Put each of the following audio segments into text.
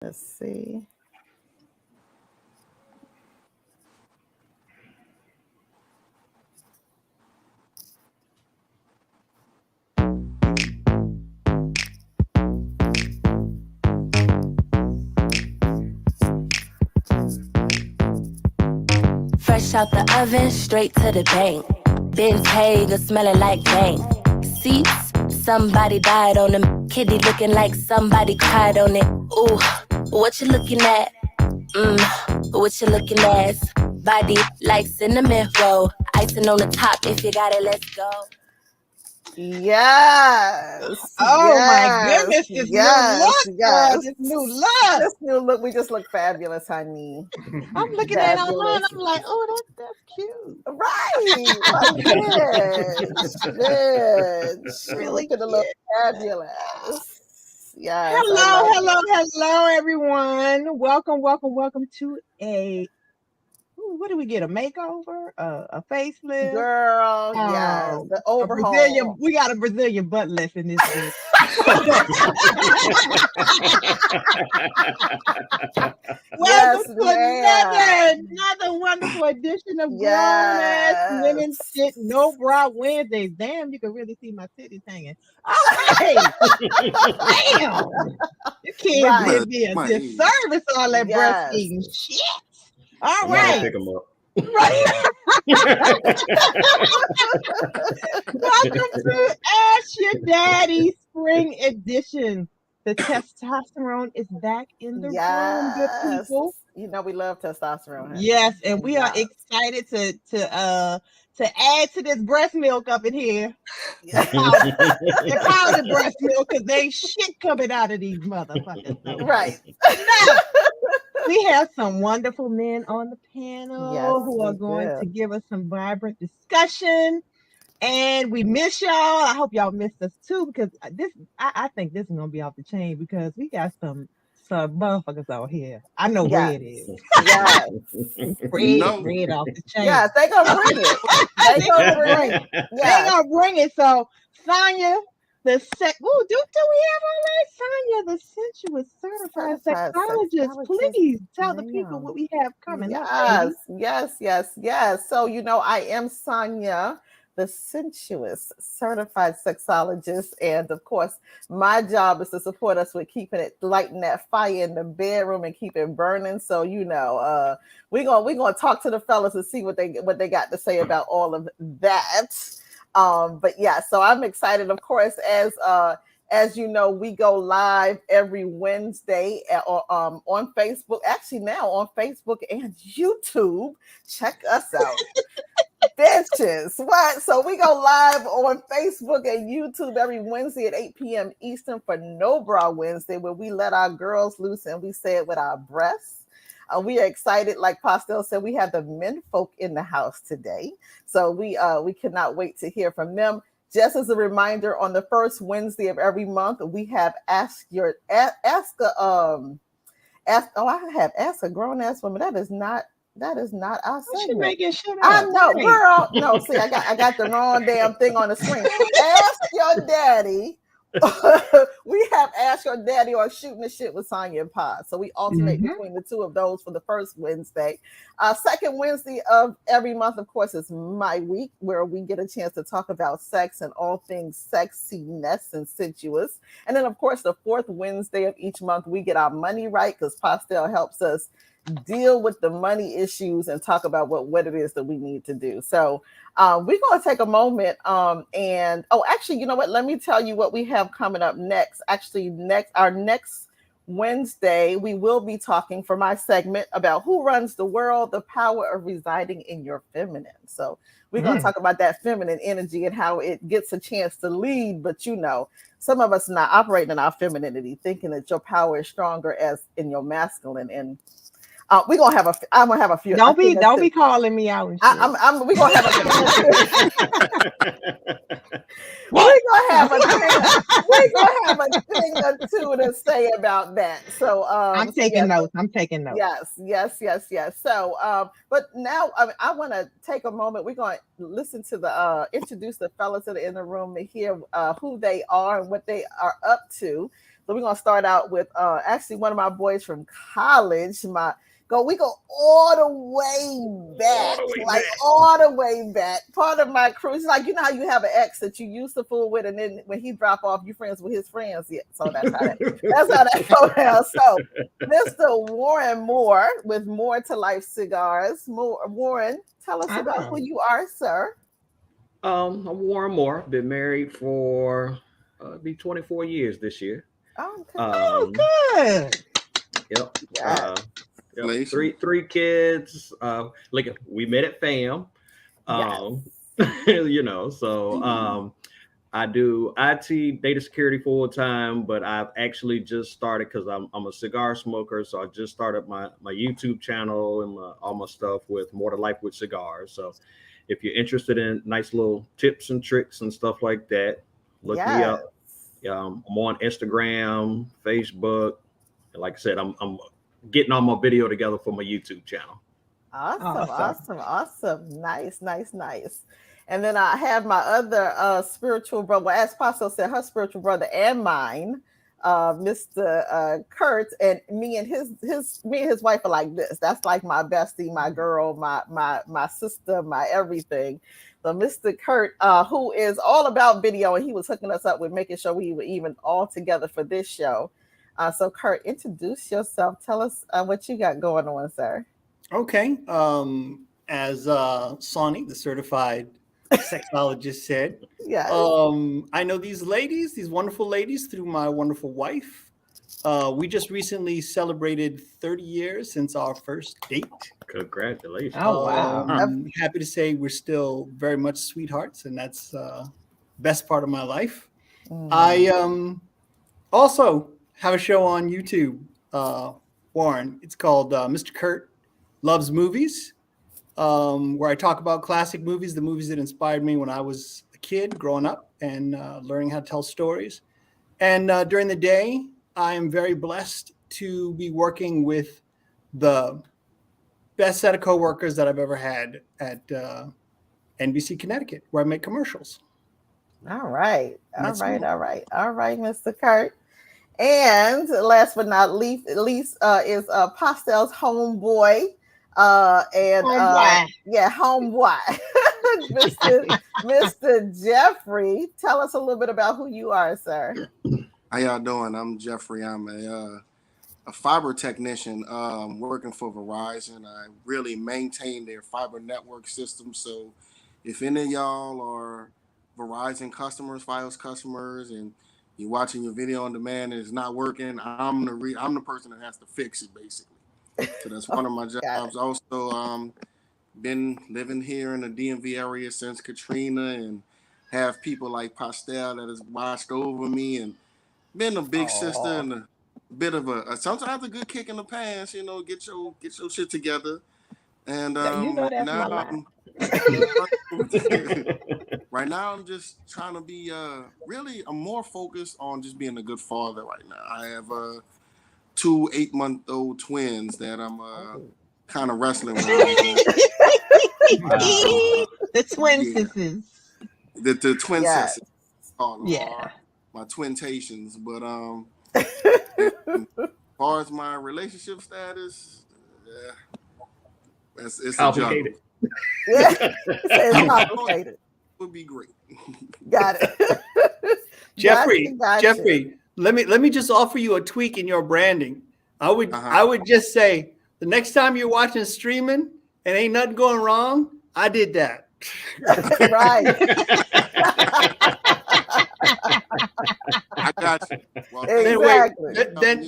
Let's see. Fresh out the oven, straight to the bank. Ben's Hager smelling like bank. Seats, somebody died on them. Kitty looking like somebody cried on it. Ooh, what you looking at? What you looking at? Body like cinnamon roll. Icing on the top, if you got it, let's go. Yes. Oh my Yes. goodness, this new Yes. look, girl, Yes. this new look. This new look, we just look fabulous, honey. I'm looking at it online. Fabulous. I'm like, oh, that's cute. Right. Like, bitch. You're Really looking a cute. little fabulous. Yes, I Hello, love hello, it. hello, everyone. Welcome to a. Ooh, what do we get? A makeover, a facelift, Girl, yes. The a Brazilian. overhaul. We got a Brazilian butt lift in this bitch. Yes, Welcome to ma'am. another wonderful edition of Grown Ass Women Yes. Shit No Bra Wednesdays. Damn, you can really see my titties hanging. All right, damn, you kids Right. did me a disservice all that Yes. breastfeeding shit. All I'm gonna right, Yes. pick them up. right. Welcome to Ask Your Daddy Spring Edition. The testosterone is back in the room, good Yes. people. You know we love testosterone, honey. Yes, and we are Yeah. excited to add to this breast milk up in here. Yeah. They call it breast milk because they ain't shit coming out of these motherfuckers. So Right. now we have some wonderful men on the Yes, panel who are we going do. to give us some vibrant discussion. And we miss y'all. I hope y'all missed us too because I think this is gonna be off the chain because we got some motherfuckers out here. I know Yes. Red is. Yes. Red off the chain. Yes, they gonna bring it. They They gonna gonna bring bring it. it. They Yes. gonna bring it. So Sonya, do we have all right? Sonya, the sensuous certified Certified sexologist. sexologist, Please tell the people what ma'am. we have coming up, Yes, baby. yes, yes, yes. So, I am Sonya, the sensuous certified sexologist. And of course, my job is to support us with keeping it lighting that fire in the bedroom and keep it burning. So, we're gonna talk to the fellas and see what they got to say about all of that. But yeah, so I'm excited, of course, as you know, we go live every Wednesday on Facebook. Actually, now on Facebook and YouTube. Check us out, bitches. What? So we go live on Facebook and YouTube every Wednesday at 8 p.m. Eastern for No Bra Wednesday, where we let our girls loose and we say it with our breasts. We are excited, like Pastel said, we have the men folk in the house today. So we cannot wait to hear from them. Just as a reminder, on the first Wednesday of every month, we have ask a grown ass woman. That is not our Why she segment. making shit I up? know, Right. girl. No, see, I got the wrong damn thing on the screen. Ask your daddy. We have Ask Your Daddy or Shooting the Shit with Sonya and Pod. So we alternate Mm-hmm. between the two of those for the first Wednesday. Second Wednesday of every month, of course, is my week where we get a chance to talk about sex and all things sexiness and sensuous. And then, of course, the fourth Wednesday of each month, we get our money right because Pastel helps us deal with the money issues and talk about what it is that we need to do. So we're going to take a moment and actually, you know what? Let me tell you what we have coming up next. Actually, our next Wednesday, we will be talking for my segment about who runs the world, the power of residing in your feminine. So we're going to talk about that feminine energy and how it gets a chance to lead. But some of us not operating in our femininity, thinking that your power is stronger as in your masculine. And we're gonna have a. I'm gonna have a few. Don't be calling me out and shit. We're gonna have a. We're What? gonna have a thing. We're gonna have a thing or two to say about that. So I'm so taking yeah, notes. I'm taking notes. yes. So but now I want to take a moment. We're gonna listen to the introduce the fellas that are in the room to hear who they are and what they are up to. So we're gonna start out with actually one of my boys from college. We go all the way back, all the way back. Part of my crew is like, you know how you have an ex that you used to fool with, and then when he drop off, you friends with his friends. Yeah, so that's how that goes down. So, Mr. Warren Moore with More to Life Cigars. Warren, tell us about who you are, sir. I'm Warren Moore. Been married for be 24 years this year. Okay. Good. Yep. Yeah. Yep. Three kids. Like we met at FAM. You know, so I do IT data security full time, but I've actually just started because I'm a cigar smoker. So I just started my YouTube channel and all my stuff with More to Life with Cigars. So if you're interested in nice little tips and tricks and stuff like that, look me up. I'm on Instagram, Facebook. And like I said, I'm getting all my video together for my YouTube channel. Awesome. Nice. And then I have my other spiritual brother. Well, as Pastor said, her spiritual brother and mine, Mr. Kurt, and me and his wife are like this. That's like my bestie, my girl, my sister, my everything. So Mr. Kurt, who is all about video, and he was hooking us up with making sure we were even all together for this show. So Kurt, introduce yourself. Tell us what you got going on, sir. Okay. As Sonny, the certified sexologist, said, I know these wonderful ladies, through my wonderful wife. We just recently celebrated 30 years since our first date. Congratulations. Oh, wow. I'm happy to say we're still very much sweethearts, and that's the best part of my life. I also have a show on YouTube, Warren. It's called Mr. Kurt Loves Movies, where I talk about classic movies, the movies that inspired me when I was a kid growing up and learning how to tell stories. And during the day, I am very blessed to be working with the best set of coworkers that I've ever had at NBC Connecticut, where I make commercials. All right, Mr. Kurt. And last but not least, is Pastel's homeboy. Homeboy. Mr. Jeffrey. Tell us a little bit about who you are, sir. How y'all doing? I'm Jeffrey. I'm a fiber technician working for Verizon. I really maintain their fiber network system. So if any of y'all are Verizon customers, Fios customers, and you're watching your video on demand and it's not working, I'm the person that has to fix it, basically. So that's one of my jobs. Also, been living here in the DMV area since Katrina, and have people like Pastel that has watched over me and been a big sister and a bit of sometimes a good kick in the pants. You know, get your shit together. And you know that's now right now I'm just trying to be I'm more focused on just being a good father right now. I have 2 8-month-old twins that I'm kind of wrestling with. The twin sisters. The twin sisters. My twintations. But as far as my relationship status, it's complicated. It's complicated. Would be great. Got it. Jeffrey, let me just offer you a tweak in your branding. I would just say the next time you're watching streaming and ain't nothing going wrong, I did that. Right. I got you. Well, exactly.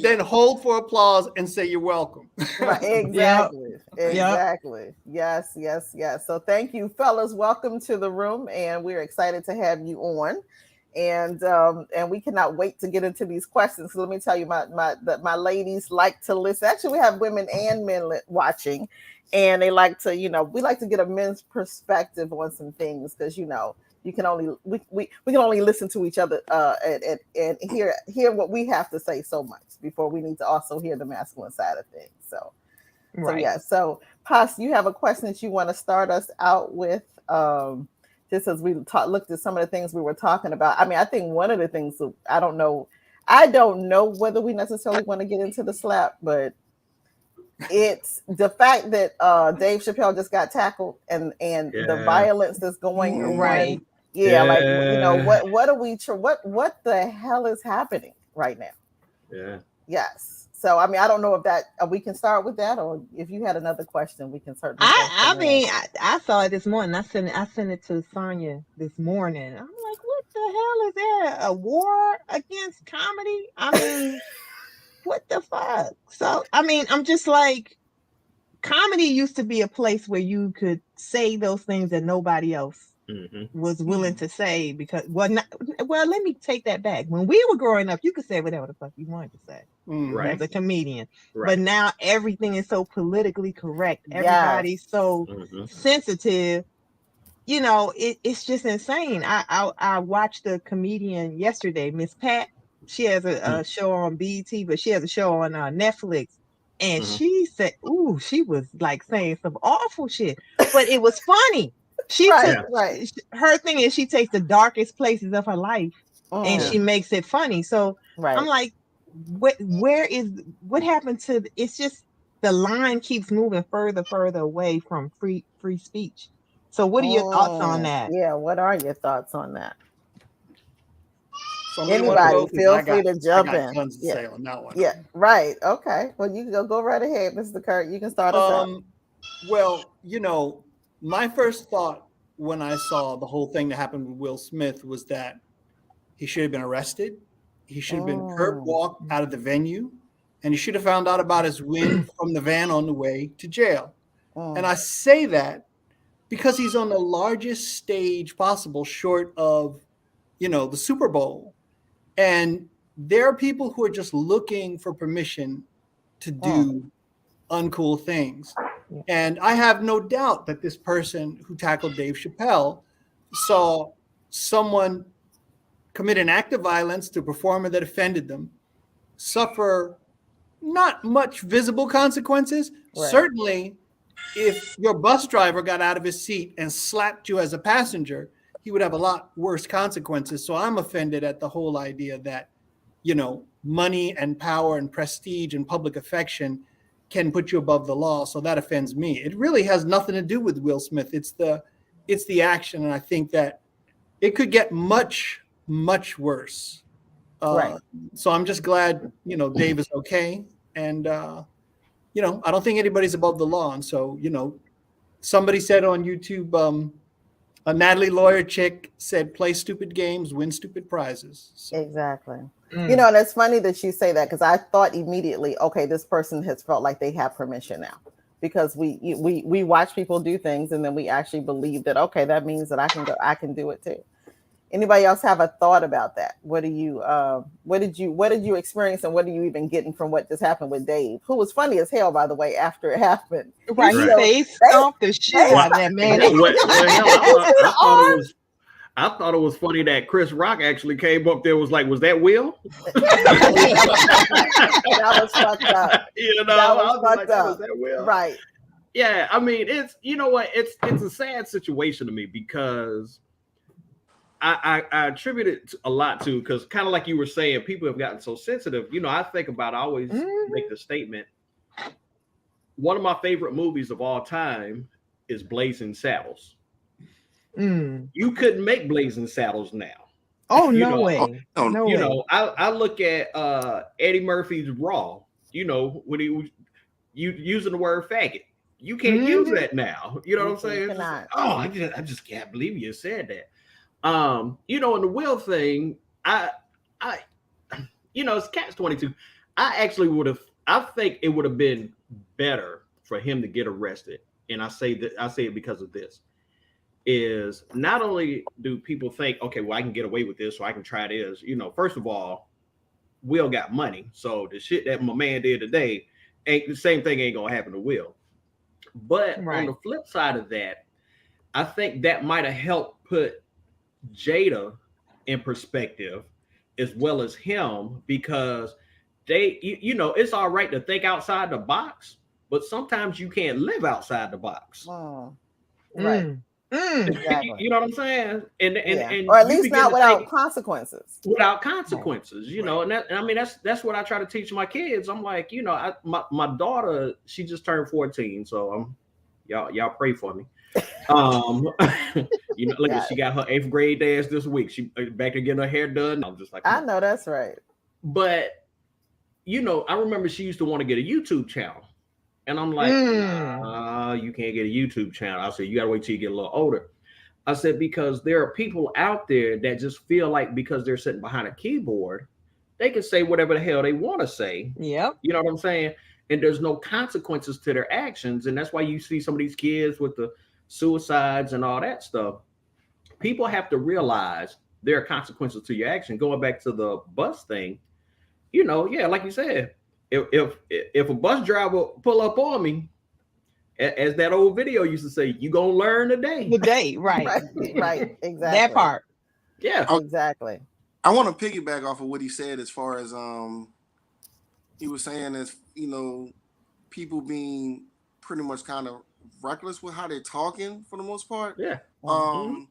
Then hold for applause and say you're welcome. Right, exactly. Exactly. Yes. So thank you, fellas. Welcome to the room, and we're excited to have you on. And we cannot wait to get into these questions. So let me tell you, my ladies like to listen. Actually, we have women and men watching, and they like to, we like to get a men's perspective on some things, because we can only listen to each other and hear what we have to say so much before we need to also hear the masculine side of things. So So Pas, you have a question that you want to start us out with? Just as we looked at some of the things we were talking about. I mean, I think one of the things, I don't know, I don't know whether we necessarily want to get into the slap, but it's the fact that Dave Chappelle just got tackled and the Yeah. violence that's going on. Right. Yeah, like Yeah. what are we what the hell is happening right now? Yeah. Yes. So I mean, I don't know if that we can start with that, or if you had another question, we can certainly. Go I from there. mean, I saw it this morning. I sent it to Sonya this morning. I'm like, what the hell is there? A war against comedy? I mean, what the fuck? So I mean, I'm just like, comedy used to be a place where you could say those things that nobody else was willing to say, because well, let me take that back. When we were growing up, you could say whatever the fuck you wanted to say Right. as a comedian. Right. But now everything is so politically correct. Yes. Everybody's so sensitive. You know, it's just insane. I watched a comedian yesterday, Miss Pat. She has a show on BET, but she has a show on Netflix. And she said, ooh, she was like saying some awful shit, but it was funny. She her thing is she takes the darkest places of her life and she makes it funny. So I'm like, what happened to, it's just the line keeps moving further away from free speech. So what are your thoughts on that? Yeah, what are your thoughts on that? Somebody Anybody, feel free to jump in. Tons to say on that one. Yeah, right. Okay. Well, you can go right ahead, Mr. Kurt. You can start us out. Well, you know, my first thought when I saw the whole thing that happened with Will Smith was that he should have been arrested. He should have been curb walked out of the venue, and he should have found out about his win from the van on the way to jail. And I say that because he's on the largest stage possible, short of, you know, the Super Bowl. And there are people who are just looking for permission to do uncool things. And I have no doubt that this person who tackled Dave Chappelle saw someone commit an act of violence to a performer that offended them, suffer not much visible consequences. Right. Certainly, if your bus driver got out of his seat and slapped you as a passenger, he would have a lot worse consequences. So I'm offended at the whole idea that, you know, money and power and prestige and public affection can put you above the law. So that offends me. It really has nothing to do with Will Smith. It's the action. And I think that it could get much, much worse. Right. So I'm just glad, you know, Dave is okay. And, you know, I don't think anybody's above the law. And so, you know, somebody said on YouTube, a Natalie Lawyer chick said, play stupid games, win stupid prizes. So. Exactly. You know, and it's funny that you say that, because I thought immediately, okay, this person has felt like they have permission now, because we watch people do things and then we actually believe that, okay, that means that I can do it too. Anybody else have a thought about that? What did you experience, and what are you even getting from what just happened with Dave, who was funny as hell, by the way, after it happened? Right, he stomped the shit out of that man. I thought it was funny that Chris Rock actually came up there, was like, was that Will? That was fucked up. You know, that was fucked up. Was that Will? Right. Yeah, I mean, it's, you know what, it's a sad situation to me, because I attribute it a lot to, because kind of like you were saying, people have gotten so sensitive. You know, I think about, I always make the statement, one of my favorite movies of all time is Blazing Saddles. You couldn't make Blazing Saddles now. Oh, no way. No way. You know, I look at Eddie Murphy's Raw, you know, when he was using the word faggot. You can't use that now. You know what I'm saying? I just can't believe you said that. You know, in the Will thing, I you know, it's catch-22. I think it would have been better for him to get arrested. And I say it because of this. Is not only do people think, okay, well, I can get away with this, so I can try this. You know, first of all, Will got money, so the shit that my man did today ain't the same thing. Ain't gonna happen to Will. But on the flip side of that, I think that might have helped put Jada in perspective, as well as him, because you know, it's all right to think outside the box, but sometimes you can't live outside the box. Right. Exactly. You know what I'm saying? And Yeah. Or at you least begin not to without think consequences. without consequences, you know, Right. and I mean that's what I try to teach my kids. I'm like, you know, my daughter, she just turned 14, so y'all pray for me. Um, you know, look at Got she it. got her 8th grade dance this week. She back to getting her hair done. I'm just like, come I on. know that's right. But you know, I remember she used to want to get a YouTube channel. And I'm like, Mm. nah, you can't get a YouTube channel. I said, you gotta wait till you get a little older. I said, because there are people out there that just feel like because they're sitting behind a keyboard, they can say whatever the hell they want to say. Yep. You know what I'm saying? And there's no consequences to their actions. And that's why you see some of these kids with the suicides and all that stuff. People have to realize there are consequences to your action. Going back to the bus thing, you know, yeah, like you said, if a bus driver pull up on me, as that old video used to say, you gonna learn today. The day, right. Right. Right. That Exactly. part. Yeah. Exactly. I want to piggyback off of what he said as far as he was saying as you know people being pretty much kind of reckless with how they're talking for the most part. Yeah. Um,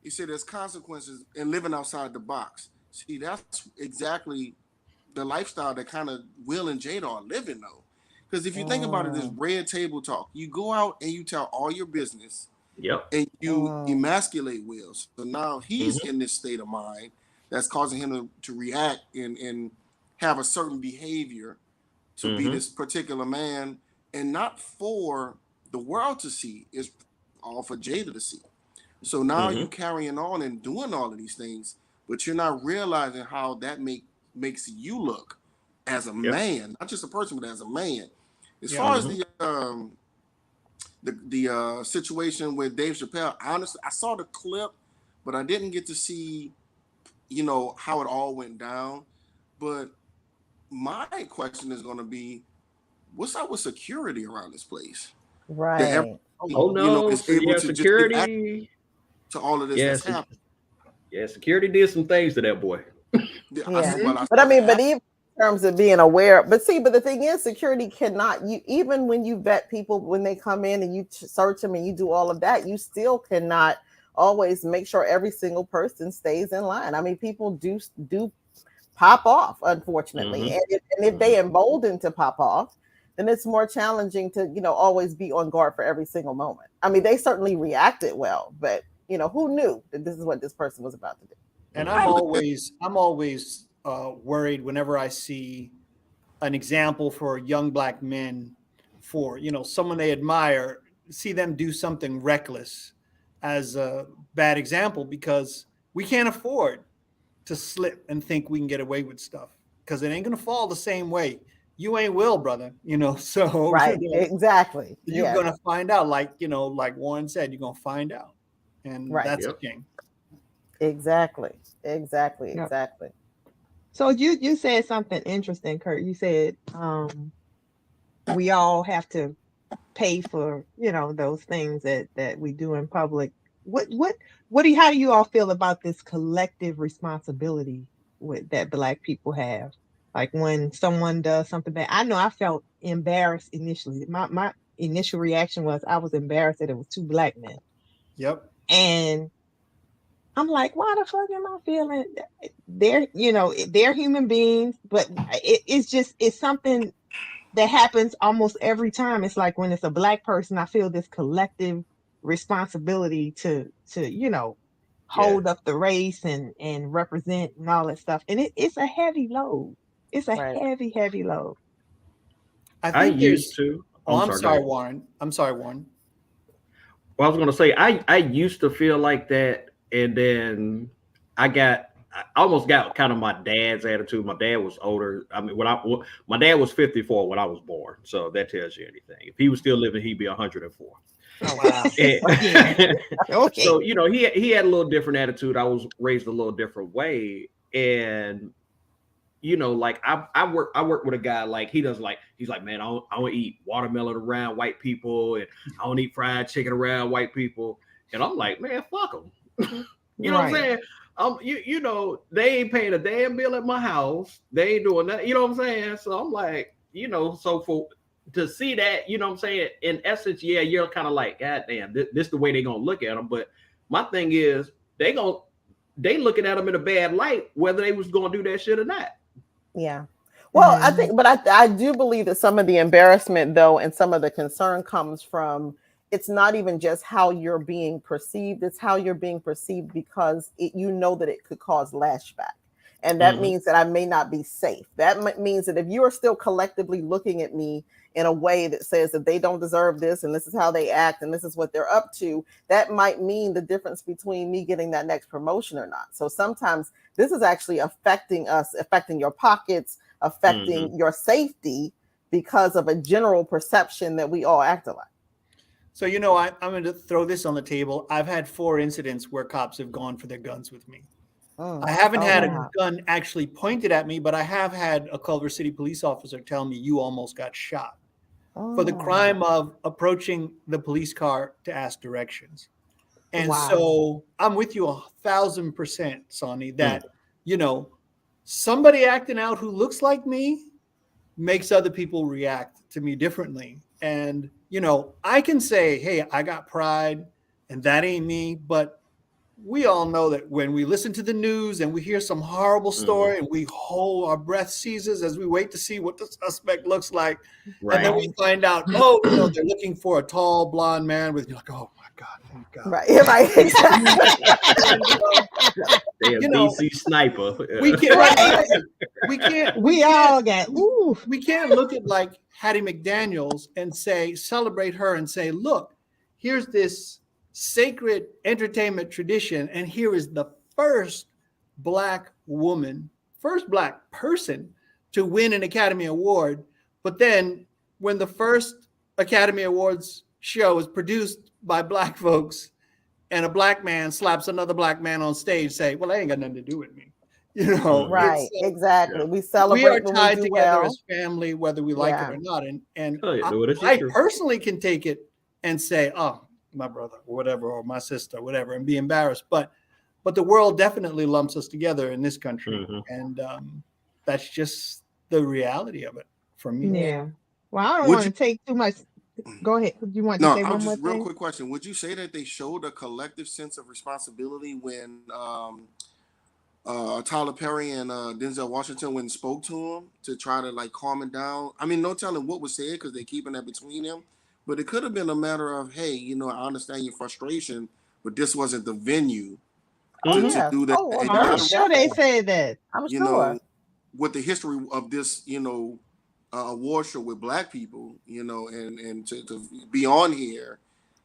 he said there's consequences in living outside the box. See, that's exactly the lifestyle that kind of Will and Jada are living though. Because if you think about it, this red table talk. You go out and you tell all your business Yep. and you emasculate Will. So now he's in this state of mind that's causing him to react and have a certain behavior to be this particular man, and not for the world to see, it's all for Jada to see. So now you carrying on and doing all of these things, but you're not realizing how that makes you look as a man, not just a person, but as a man. As far as the situation with Dave Chappelle, honestly, I saw the clip, but I didn't get to see, you know, how it all went down. But my question is going to be, what's up with security around this place? Right. That everybody, Oh no, you know, is able to security. just react to all of this that's happening. Yeah, security did some things to that boy. Yeah. But I mean, but even in terms of being aware, but the thing is, security cannot, you even when you vet people when they come in and you search them and you do all of that, you still cannot always make sure every single person stays in line. I mean, people do pop off, unfortunately, and if they embolden to pop off, then it's more challenging to, you know, always be on guard for every single moment. I mean, they certainly reacted well, but you know, who knew that this is what this person was about to do? And I'm always worried whenever I see an example for young black men, for, you know, someone they admire, see them do something reckless as a bad example, because we can't afford to slip and think we can get away with stuff, because it ain't gonna fall the same way. You ain't Will, brother, you know. So Right, you know, exactly. you're gonna find out, like, you know, like Warren said, you're gonna find out, and that's a shame. Exactly. So you said something interesting, Kurt. You said we all have to pay for, you know, those things that we do in public. How do you all feel about this collective responsibility that Black people have? Like when someone does something bad, I know I felt embarrassed initially. My initial reaction was I was embarrassed that it was 2 Black men. Yep. And I'm like, why the fuck am I feeling? They're, you know, they're human beings, but it's something that happens almost every time. It's like when it's a Black person, I feel this collective responsibility to you know, hold up the race and represent and all that stuff. And it's a heavy load. It's a heavy load. I used to. I'm sorry, Warren. Well, I was going to say, I used to feel like that, and then I almost got kind of my dad's attitude. My dad was older. I mean, my dad was 54 when I was born, so that tells you anything. If he was still living, he'd be 104. Oh wow! Okay. So you know, he had a little different attitude. I was raised a little different way, and you know, like I work with a guy, like he's like, man, I don't eat watermelon around white people, and I don't eat fried chicken around white people, and I'm like, man, fuck them. You know what I'm saying? You know, they ain't paying a damn bill at my house. They ain't doing that. You know what I'm saying? So I'm like, you know, so to see that, you know what I'm saying? In essence, yeah, you're kind of like, God damn, this is the way they're gonna look at them. But my thing is, they looking at them in a bad light, whether they was gonna do that shit or not. Yeah. Well, I think, but I do believe that some of the embarrassment, though, and some of the concern comes from, it's not even just how you're being perceived, it's how you're being perceived because you know that it could cause lashback. And that means that I may not be safe. That means that if you are still collectively looking at me in a way that says that they don't deserve this, and this is how they act, and this is what they're up to, that might mean the difference between me getting that next promotion or not. So sometimes this is actually affecting us, affecting your pockets, affecting your safety because of a general perception that we all act alike. So, you know, I'm going to throw this on the table. I've had 4 incidents where cops have gone for their guns with me. I haven't had a gun actually pointed at me, but I have had a Culver City police officer tell me you almost got shot for the crime of approaching the police car to ask directions. And so I'm with you 1,000%, Sonny, that, you know, somebody acting out who looks like me makes other people react to me differently. And, you know, I can say, hey, I got pride and that ain't me, but we all know that when we listen to the news and we hear some horrible story and we hold our breath seizes as we wait to see what the suspect looks like. Right. And then we find out, oh, you know, they're looking for a tall blonde man with, you're like, oh my God, thank God. Right. Exactly. You know, DC sniper. We can't, we all got, we can't look at like Hattie McDaniels and say, celebrate her and say, look, here's this sacred entertainment tradition, and here is the first Black woman, first Black person to win an Academy Award. But then when the first Academy Awards show is produced by Black folks and a Black man slaps another Black man on stage, say, well, that ain't got nothing to do with me. You know, right? Exactly. We celebrate. We are tied together as family, whether we like it or not. And I personally can take it and say, oh, my brother or whatever, or my sister or whatever, and be embarrassed. But the world definitely lumps us together in this country. And that's just the reality of it for me. Yeah. Well, I don't want to take too much. Go ahead. Do you want to say one more thing? Real quick question. Would you say that they showed a collective sense of responsibility when Tyler Perry and Denzel Washington went and spoke to him to try to like calm him down? I mean, no telling what was said because they're keeping that between them. But it could have been a matter of, hey, you know, I understand your frustration, but this wasn't the venue to do that. I'm sure they said that. I'm sure. Know, with the history of this, you know, award show with Black people, you know, and to be on here,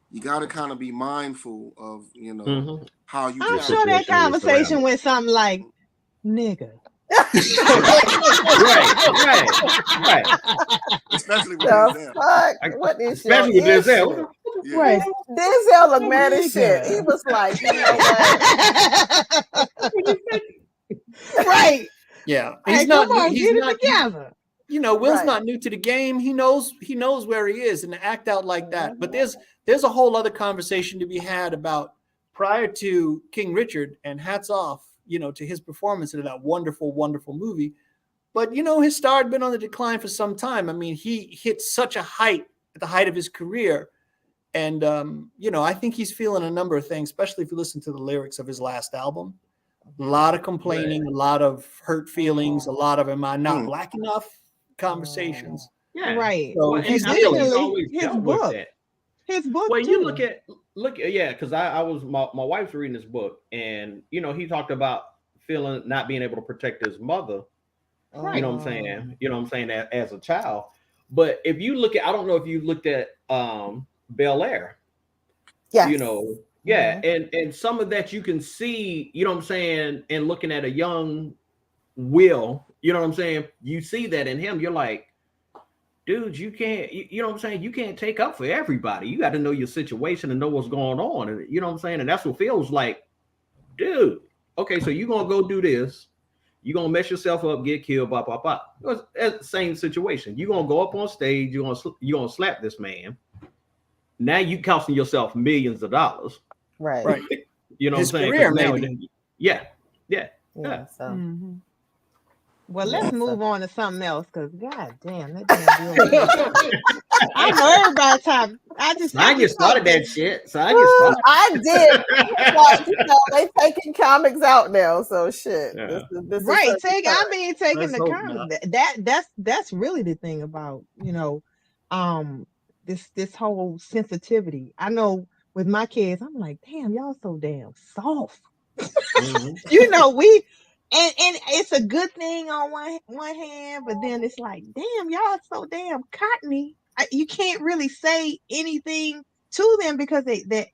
you got to kind of be mindful of, you know, how you. I'm sure that conversation went something like, nigga. right. Especially with Denzel. What is especially with Denzel. Yeah. Right. Denzel looked mad as shit. He was like, you know what? Right. Yeah. He's not together. You know, Will's not new to the game. He knows where he is, and to act out like that. But there's a whole other conversation to be had about prior to King Richard, and hats off, you know, to his performance in that wonderful, wonderful movie. But, you know, his star had been on the decline for some time. I mean, he hit such a height at the height of his career. And, you know, I think he's feeling a number of things, especially if you listen to the lyrics of his last album. A lot of complaining, a lot of hurt feelings, a lot of, am I not Black enough conversations. Yeah. Right. So he's always his book. His book. Well, too. you look at because I was my wife's reading this book, and you know, he talked about feeling not being able to protect his mother. Right. You know what I'm saying? You know what I'm saying, as a child. But if you look at, I don't know if you looked at Bel Air. Yeah. You know, and some of that you can see, you know what I'm saying, and looking at a young Will, you know what I'm saying? You see that in him, you're like, dude, you can't, you know what I'm saying? You can't take up for everybody. You got to know your situation and know what's going on. And you know what I'm saying? And that's what feels like, dude, okay, so you're going to go do this. You're going to mess yourself up, get killed, blah, blah, blah. It's the same situation. You're going to go up on stage. You're going to slap this man. Now you costing yourself millions of dollars. Right. You know his what I'm saying? Career, maybe. Yeah. So. Well, Yeah, let's so- move on to something else because god damn that damn bill. I know everybody's time. I just Sonya started that shit. Sonya Ooh, started. I did. But, you know, they taking comics out now, so shit. Yeah. This right. is such a I turn. mean taking Let's the hope comments. not. That's really the thing about, um this whole sensitivity. I know with my kids, I'm like, damn, y'all so damn soft. Mhm. We and it's a good thing on one hand, but then it's like, damn, y'all so damn cottony. You can't really say anything to them because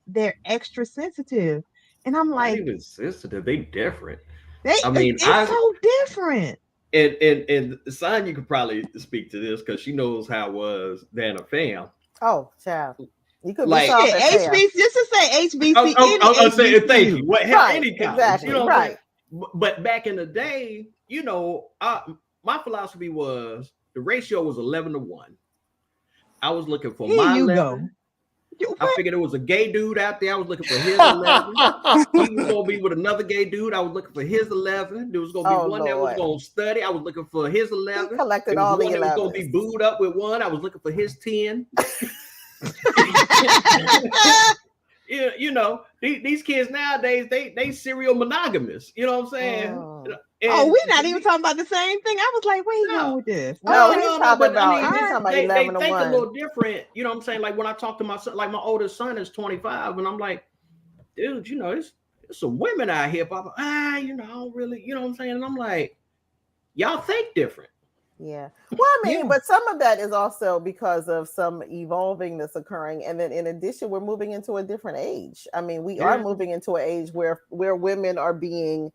they're extra sensitive. And I'm Not like, even sensitive. They different. they I mean, it's so different. and Sonya could probably speak to this because she knows how it was than a fam. Oh, child. You could be Like, soft Shit, as hell. HBC, just to say HBC, I'll say thank you. HBCU. What hell, Right, any college, exactly, you know what I'm saying? right. But back in the day, my philosophy was the ratio was 11-1. I was looking for Here my you 11. go. I figured there was a gay dude out there. I was looking for his 11. He was gonna be with another gay dude. I was looking for his 11. There was gonna be Oh, one that was Lord. gonna study. I was looking for his He 11. collected There was all the one that was gonna be 11s. booed up with one. I was looking for his 10. These kids nowadays, they serial monogamous. You know what I'm saying? Oh. Oh, we're not even talking about the same thing. I was like, where you No. going with this? No, Okay. he's talking But about- I mean, he's talking about they 11 to think a 1. little different. You know what I'm saying? Like when I talk to my son, like my oldest son is 25, and I'm like, dude, there's some women out here, but I don't really, you know what I'm saying? And I'm like, y'all think different. Yeah. Well, I mean, Yeah. but some of that is also because of some evolving that's occurring. And then in addition, we're moving into a different age. I mean, we are Yeah. moving into an age where women are being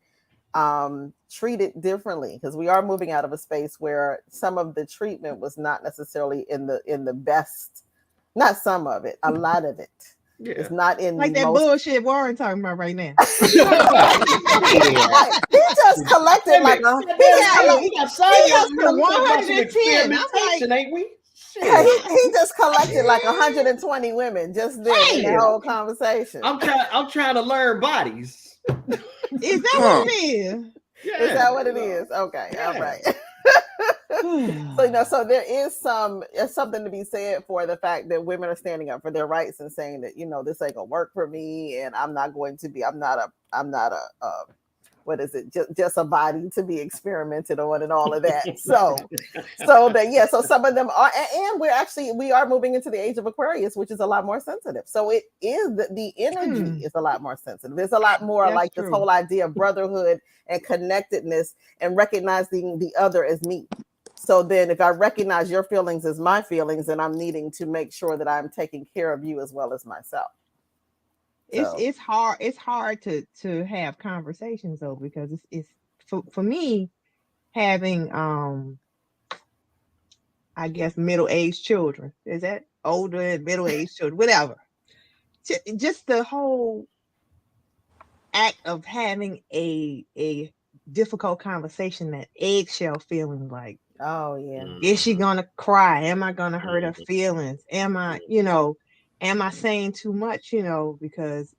treated differently because we are moving out of a space where some of the treatment was not necessarily in the best, not some of it, a lot of it. Yeah. It's not in Like the that most. bullshit Warren talking about right now. Right. He just collected like a we got Sonya got on here. We talking about some 110. I'm like- experimentation, ain't we? he just collected like 120 women just there in the Damn. whole conversation. I'm trying to learn bodies. Is that what it is? Yeah. Is that what it is? Okay, Yeah. all right. So there is something to be said for the fact that women are standing up for their rights and saying that this ain't gonna work for me, and I'm not a what is it? Just a body to be experimented on and all of that. So some of them are, and we are moving into the age of Aquarius, which is a lot more sensitive. So it is the energy is a lot more sensitive. There's a lot more That's like true. this whole idea of brotherhood and connectedness and recognizing the other as me. So then if I recognize your feelings as my feelings, then I'm needing to make sure that I'm taking care of you as well as myself. So. It's hard to have conversations though, because it's for me having I guess middle-aged children. Is that older and middle-aged children, whatever. Just the whole act of having a difficult conversation, that eggshell feeling, like, Oh yeah. is she gonna cry? Am I gonna hurt her feelings? Am I saying too much? Because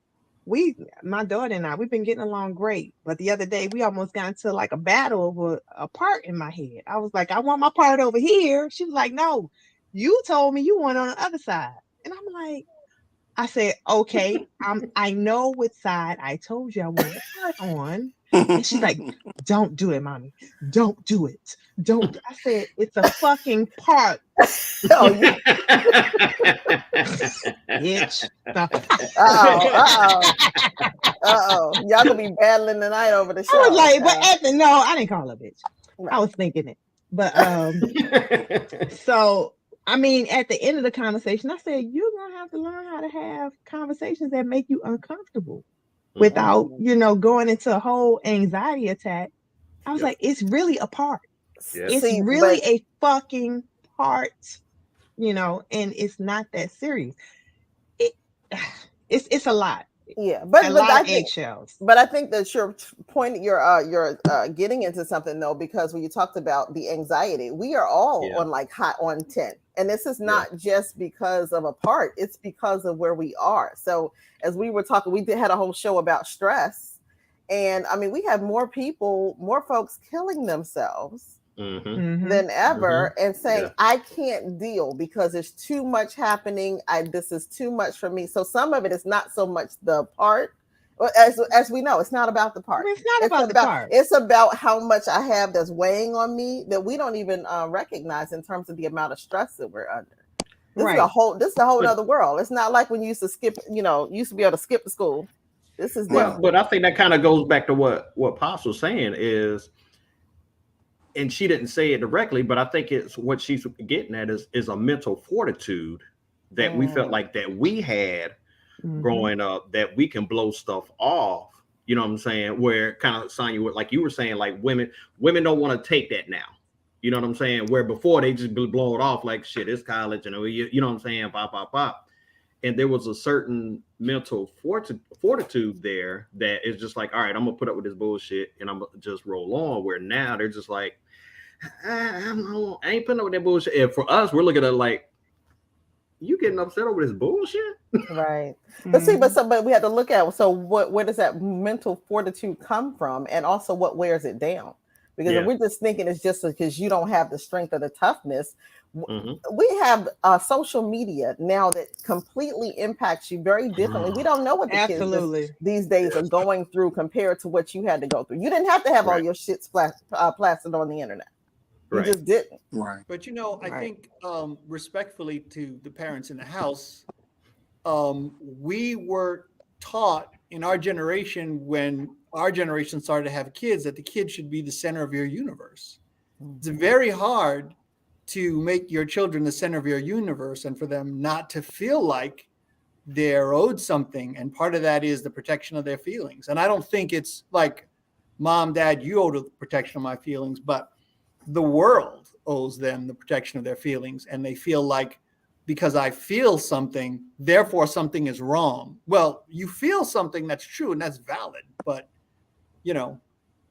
my daughter and I, we've been getting along great. But the other day we almost got into like a battle over a part in my head. I was like, I want my part over here. She was like, no, you told me you want on the other side. And I'm like, I said, okay, I know what side I told you I wanted the part on. And she's like, don't do it, mommy. Don't do it. Don't. I said, it's a fucking part. Oh, yeah. Bitch. Uh-oh. Y'all gonna be battling tonight over the show. I was like, but no, I didn't call her bitch. Right. I was thinking it. But so I mean, at the end of the conversation, I said, you're gonna have to learn how to have conversations that make you uncomfortable without, going into a whole anxiety attack. I was like, it's really a part. Yeah. It's really a fucking part, and it's not that serious. It's a lot. Yeah, but a lot I of think eggshells. But I think that you're getting into something though, because when you talked about the anxiety, we are all on like hot on 10, and this is not just because of a part; it's because of where we are. So as we were talking, we had a whole show about stress, And I mean, we have more folks killing themselves Mm-hmm. than ever and saying, Yeah. I can't deal because there's too much happening. This is too much for me. So some of it is not so much the part. As we know, it's not about the part. It's not about the part. It's about how much I have that's weighing on me that we don't even recognize in terms of the amount of stress that we're under. This is a whole other world. It's not like when you used to skip, used to be able to skip to school. This is Well, but I think that kind of goes back to what Pops was saying is, and she didn't say it directly, but I think it's what she's getting at is a mental fortitude that we felt like that we had growing up, that we can blow stuff off. You know what I'm saying? Where kind of Sonya, like you were saying, like women don't want to take that now. You know what I'm saying? Where before they just blow it off like shit, it's college, and you know what I'm saying? Pop, pop, pop. And there was a certain mental fortitude there that is just like, all right, I'm gonna put up with this bullshit and I'm gonna just roll on. Where now they're just like, I ain't putting up with that bullshit. And for us, we're looking at it like, you getting upset over this bullshit, right? But see, but we have to look at where does that mental fortitude come from, and also what wears it down? Because if we're just thinking it's just because you don't have the strength or the toughness, we have social media now that completely impacts you very differently. We don't know what the kids these days are going through compared to what you had to go through. You didn't have to have all your shit plastered on the internet. You just didn't. Right. But I think respectfully to the parents in the house, we were taught in our generation, when our generation started to have kids, that the kid should be the center of your universe. It's very hard to make your children the center of your universe and for them not to feel like they're owed something. And part of that is the protection of their feelings. And I don't think it's like, Mom, Dad, you owe the protection of my feelings, but the world owes them the protection of their feelings. And they feel like, because I feel something, therefore something is wrong. Well, you feel something that's true and that's valid. But,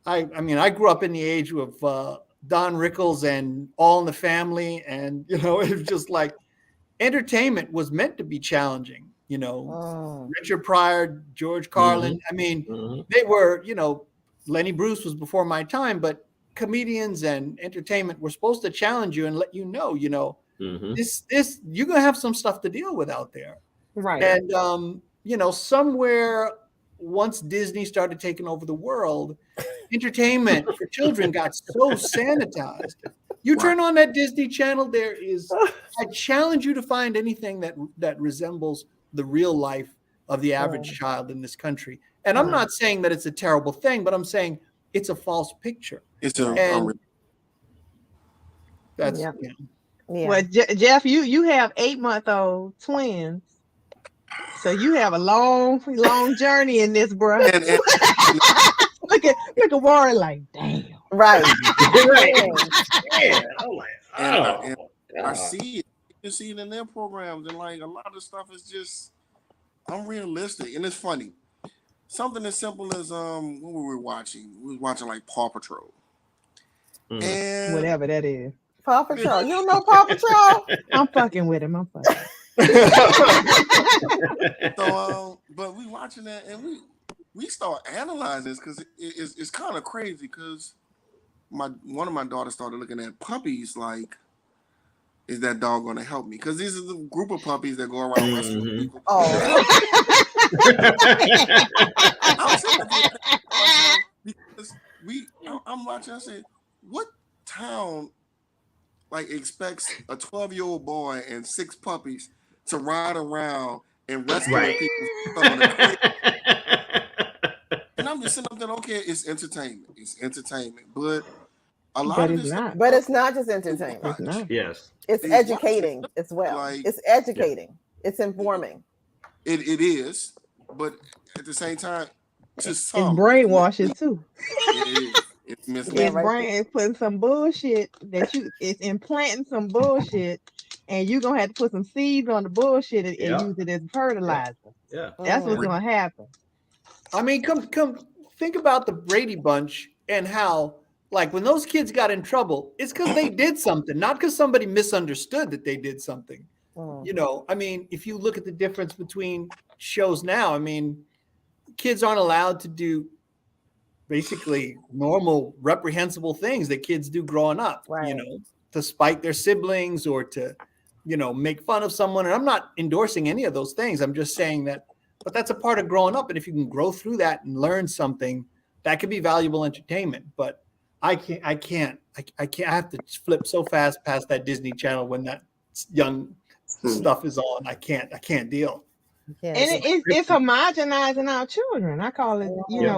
I grew up in the age of Don Rickles and All in the Family. And, it was just like entertainment was meant to be challenging, Richard Pryor, George Carlin. They were, Lenny Bruce was before my time, but comedians and entertainment were supposed to challenge you and let you know, this you're gonna have some stuff to deal with out there, right? And somewhere once Disney started taking over the world, entertainment for children got so sanitized. You turn on that Disney Channel, I challenge you to find anything that resembles the real life of the average child in this country. And I'm not saying that it's a terrible thing, but I'm saying it's a false picture. That's Well, Jeff, you have 8-month-old twins, so you have a long journey in this, bro. Look at Warren, like, damn, right. And I see it. You see it in their programs, and like a lot of stuff is just unrealistic, and it's funny. Something as simple as what were we watching? We were watching like Paw Patrol. And whatever that is. Paw Patrol. You don't know Paw Patrol? I'm fucking with him. So, but we watching that, and we start analyzing this because it's kind of crazy. Because one of my daughters started looking at puppies like, is that dog going to help me? Because these are the group of puppies that go around wrestling with people. Because I'm watching. I said, what town like expects a 12-year-old boy and 6 puppies to ride around and wrestle with people? And I'm just sitting up there, okay, it's entertainment. It's entertainment, but a lot of this, but it's not just entertainment. It's not. Yes, it's educating as well. It's educating. It's informing. It is, but at the same time, it's brainwashing too. It's misleading. It's brain putting some bullshit it's implanting some bullshit, and you're gonna have to put some seeds on the bullshit and use it as fertilizer. Yeah, that's what's gonna happen. I mean, come think about the Brady Bunch and how, like, when those kids got in trouble, it's because they did something, not because somebody misunderstood that they did something. I mean, if you look at the difference between shows now, I mean, kids aren't allowed to do basically normal, reprehensible things that kids do growing up, Right. to spite their siblings or to, make fun of someone. And I'm not endorsing any of those things. I'm just saying that, but that's a part of growing up. And if you can grow through that and learn something, that could be valuable entertainment. But I have to flip so fast past that Disney Channel when that young stuff is on. I can't deal. Yeah. And it's homogenizing our children. I call it,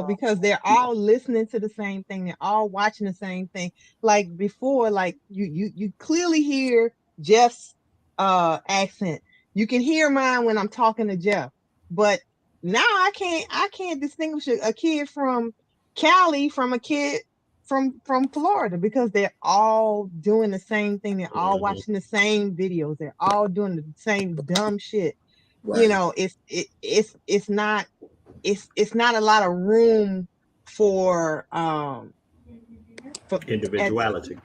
because they're all listening to the same thing. They're all watching the same thing. Like before, like you clearly hear Jeff's accent. You can hear mine when I'm talking to Jeff. But now I can't distinguish a kid from Cali from a kid from Florida, because they're all doing the same thing. They're all watching the same videos. They're all doing the same dumb shit. Right. It's not a lot of room for Individuality.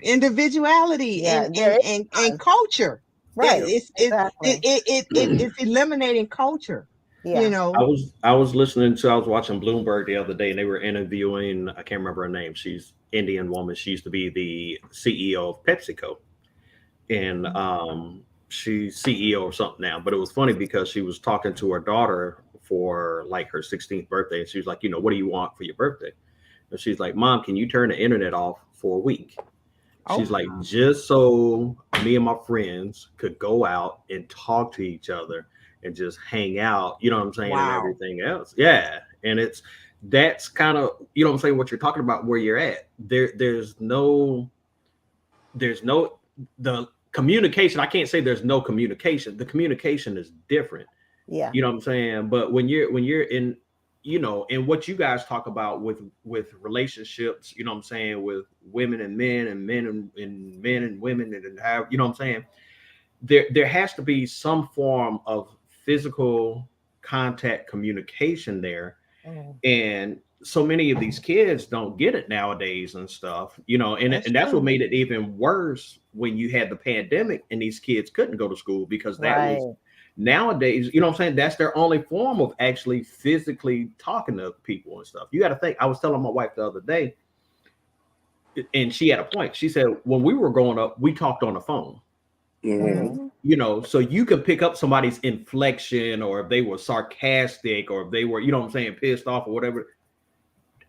Yeah, and culture. right. Exactly. It's eliminating culture. Yeah. I was watching Bloomberg the other day, and they were interviewing, I can't remember her name. She's Indian woman. She used to be the CEO of PepsiCo, and she's CEO or something now. But it was funny because she was talking to her daughter for like her 16th birthday, and she was like, what do you want for your birthday? And she's like, Mom, can you turn the internet off for a week? She's like, just so me and my friends could go out and talk to each other and just hang out, you know what I'm saying, and everything else. Yeah. And that's kind of, you know what I'm saying, what you're talking about, where you're at. There's no the communication. I can't say there's no communication. The communication is different. Yeah. You know what I'm saying? But when you're in, and what you guys talk about with relationships, you know what I'm saying, with women and men and men and women and how, you know what I'm saying, there has to be some form of physical contact communication there. And so many of these kids don't get it nowadays and stuff, and that's what made it even worse when you had the pandemic and these kids couldn't go to school, because that was nowadays, you know what I'm saying, that's their only form of actually physically talking to people and stuff. You got to think, I was telling my wife the other day, and she had a point. She said, when we were growing up, we talked on the phone. So you could pick up somebody's inflection, or if they were sarcastic, or if they were, pissed off or whatever.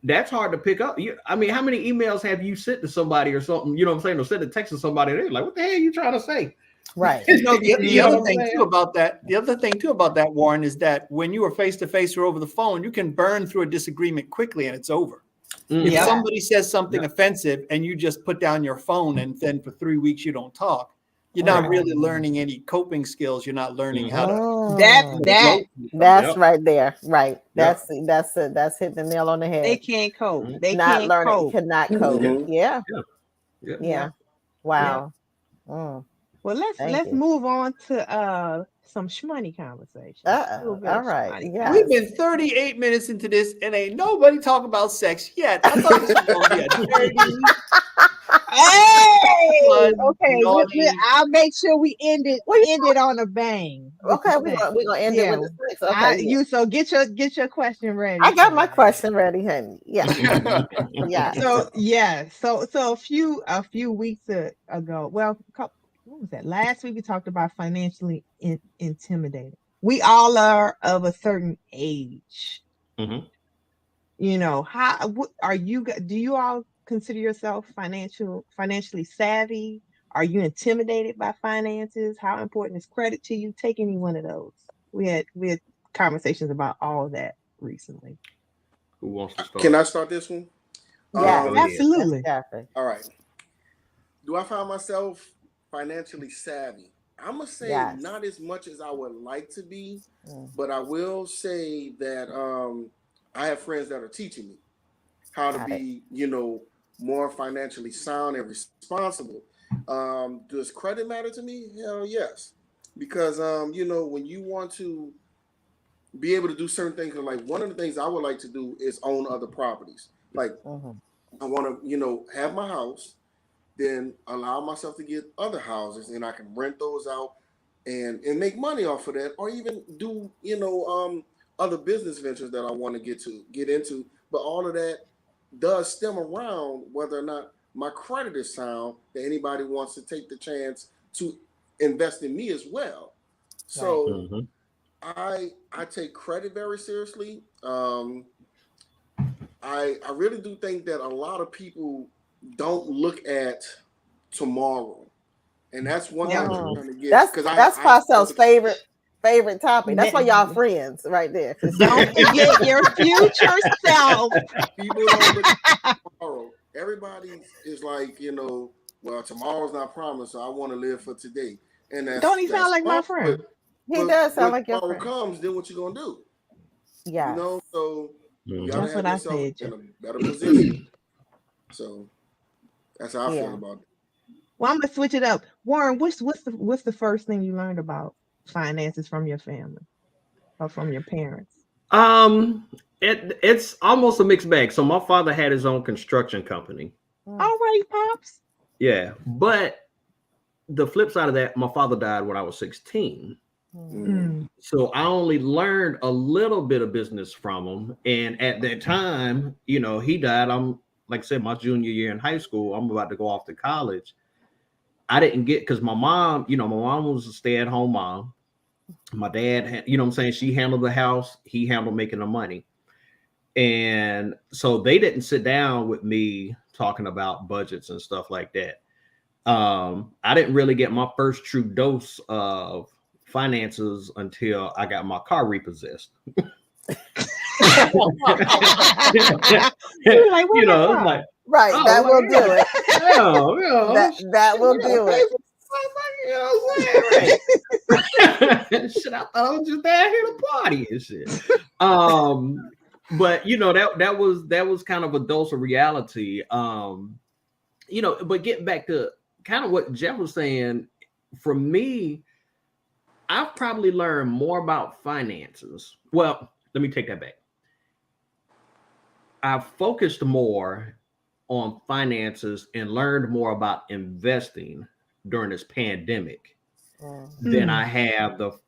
That's hard to pick up. I mean, how many emails have you sent to somebody or something, or sent a text to somebody, they're like, what the hell are you trying to say? Right. The other thing too about that, Warren, is that when you are face to face or over the phone, you can burn through a disagreement quickly and it's over. If somebody says something offensive and you just put down your phone and then for 3 weeks you don't talk, you're not really learning any coping skills. You're not learning how to. That's right there. Right. That's it. That's hitting the nail on the head. They can't cope. They not can't learning. cope. Cannot cope. Yeah. Wow. Well, let's move on to some shmoney conversation. All right. Yeah. We've been 38 minutes into this and ain't nobody talking about sex yet. I thought this was going to be a dirty. Hey, okay. I'll make sure we end it on a bang. Okay, we're gonna end it with the sex. Okay. So get your question ready. I got my question ready, honey. Yeah. Yeah. So a few weeks ago, well, what was that? Last week we talked about financially intimidated. We all are of a certain age. How are you? Do you all consider yourself financially savvy? Are you intimidated by finances? How important is credit to you? Take any one of those. We had conversations about all of that recently. Who wants to start? Can I start this one? Yeah, absolutely. All right. Do I find myself financially savvy? I'm gonna say not as much as I would like to be, but I will say that I have friends that are teaching me how to be, more financially sound and responsible. Does credit matter to me? Hell yes. Because when you want to be able to do certain things, like one of the things I would like to do is own other properties. Like I want to, have my house, then allow myself to get other houses, and I can rent those out and make money off of that, or even do, other business ventures that I want to get into. But all of that does stem around whether or not my credit is sound, that anybody wants to take the chance to invest in me as well. So Mhm. I take credit very seriously. I really do think that a lot of people don't look at tomorrow, and that's one thing I'm trying to get. That's Parcel's favorite topic. That's why y'all friends right there. Don't forget your future self. People don't look at tomorrow. Everybody is like, well, tomorrow's not promised, so I want to live for today. And Don't he sound like my friend? He does sound when like your tomorrow friend. comes, then what you gonna do? Yeah. So you gotta That's have what I yourself said, in a better position. So that's how I Yeah. feel about it. Well, I'm gonna switch it up. Warren, what's the first thing you learned about finances from your family or from your parents? It's almost a mixed bag. So my father had his own construction company. All right, pops. Yeah, but the flip side of that, my father died when I was 16. Mm. So I only learned a little bit of business from him. And at that time, he died. I'm, like I said, my junior year in high school. I'm about to go off to college. I didn't get, because my mom was a stay-at-home mom. My dad, she handled the house. He handled making the money. And so they didn't sit down with me talking about budgets and stuff like that. I didn't really get my first true dose of finances until I got my car repossessed. Like, right, that will do it. That will do it. Shit, I thought I was just down here to party and shit. But that was kind of a dose of reality. But getting back to kind of what Jeff was saying, for me, I've probably learned more about finances. Well, let me take that back. I've focused more on finances and learned more about investing during this pandemic than I have the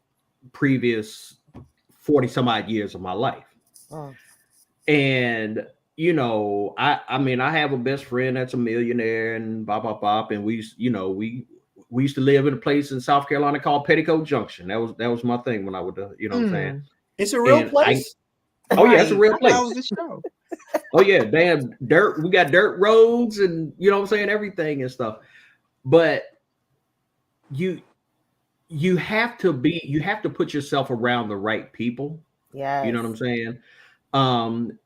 previous 40 some odd years of my life. And I mean, I have a best friend that's a millionaire and blah blah blah, and we used to live in a place in South Carolina called Petticoat Junction. That was my thing when I would, what I'm saying. It's a real place. Yeah, it's a real place. That was the show. Oh yeah, damn dirt. We got dirt roads and everything and stuff. But you have to put yourself around the right people. Yeah. You know what I'm saying?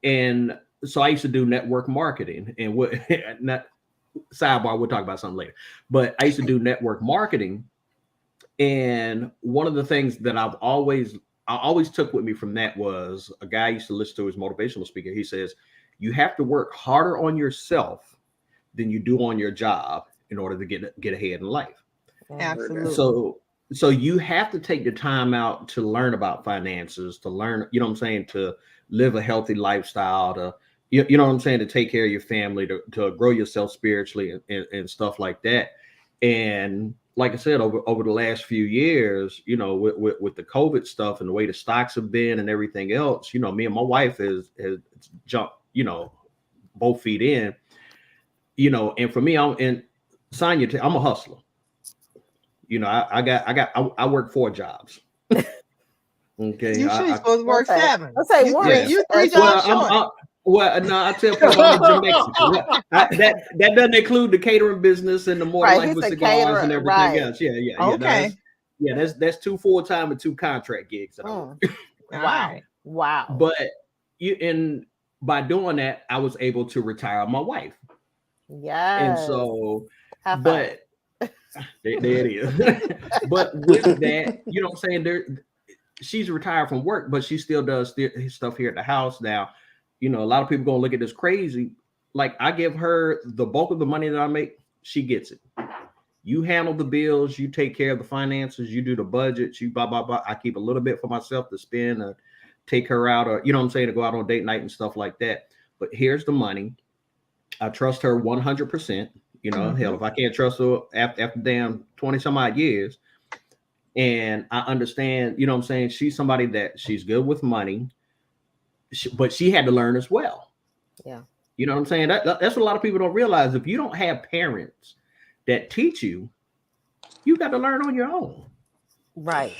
And so I used to do network marketing, and not sidebar, we'll talk about something later. But I used to do network marketing, and one of the things that I always took with me from that was a guy I used to listen to, his motivational speaker. He says, you have to work harder on yourself than you do on your job in order to get ahead in life. Absolutely. So you have to take the time out to learn about finances, to learn, to live a healthy lifestyle, to to take care of your family, to grow yourself spiritually and stuff like that. And like I said, over the last few years, with the COVID stuff and the way the stocks have been and everything else, me and my wife has jumped, both feet in, and for me, I'm a hustler. I work 4 jobs. Okay. You should supposed to work 7. Let's say one. You 3 jobs short. No, I tell people I'm a Jamaican. That doesn't include the catering business and the more life with cigars and everything else. Yeah. Okay. That's 2 full-time and 2 contract gigs that I work. Wow. But by doing that, I was able to retire my wife. Yes. And so, but there it is. But with that, I'm saying, she's retired from work, but she still does stuff here at the house now. A lot of people gonna look at this crazy. Like, I give her the bulk of the money that I make, she gets it. You handle the bills, you take care of the finances, you do the budgets, you blah blah blah. I keep a little bit for myself to spend, or take her out, or to go out on date night and stuff like that. But here's the money. I trust her 100%. Hell, if I can't trust her after damn 20 some odd years, and I understand, she's somebody that she's good with money, but she had to learn as well. Yeah. You know what I'm saying? That's what a lot of people don't realize. If you don't have parents that teach you, you got to learn on your own. Right.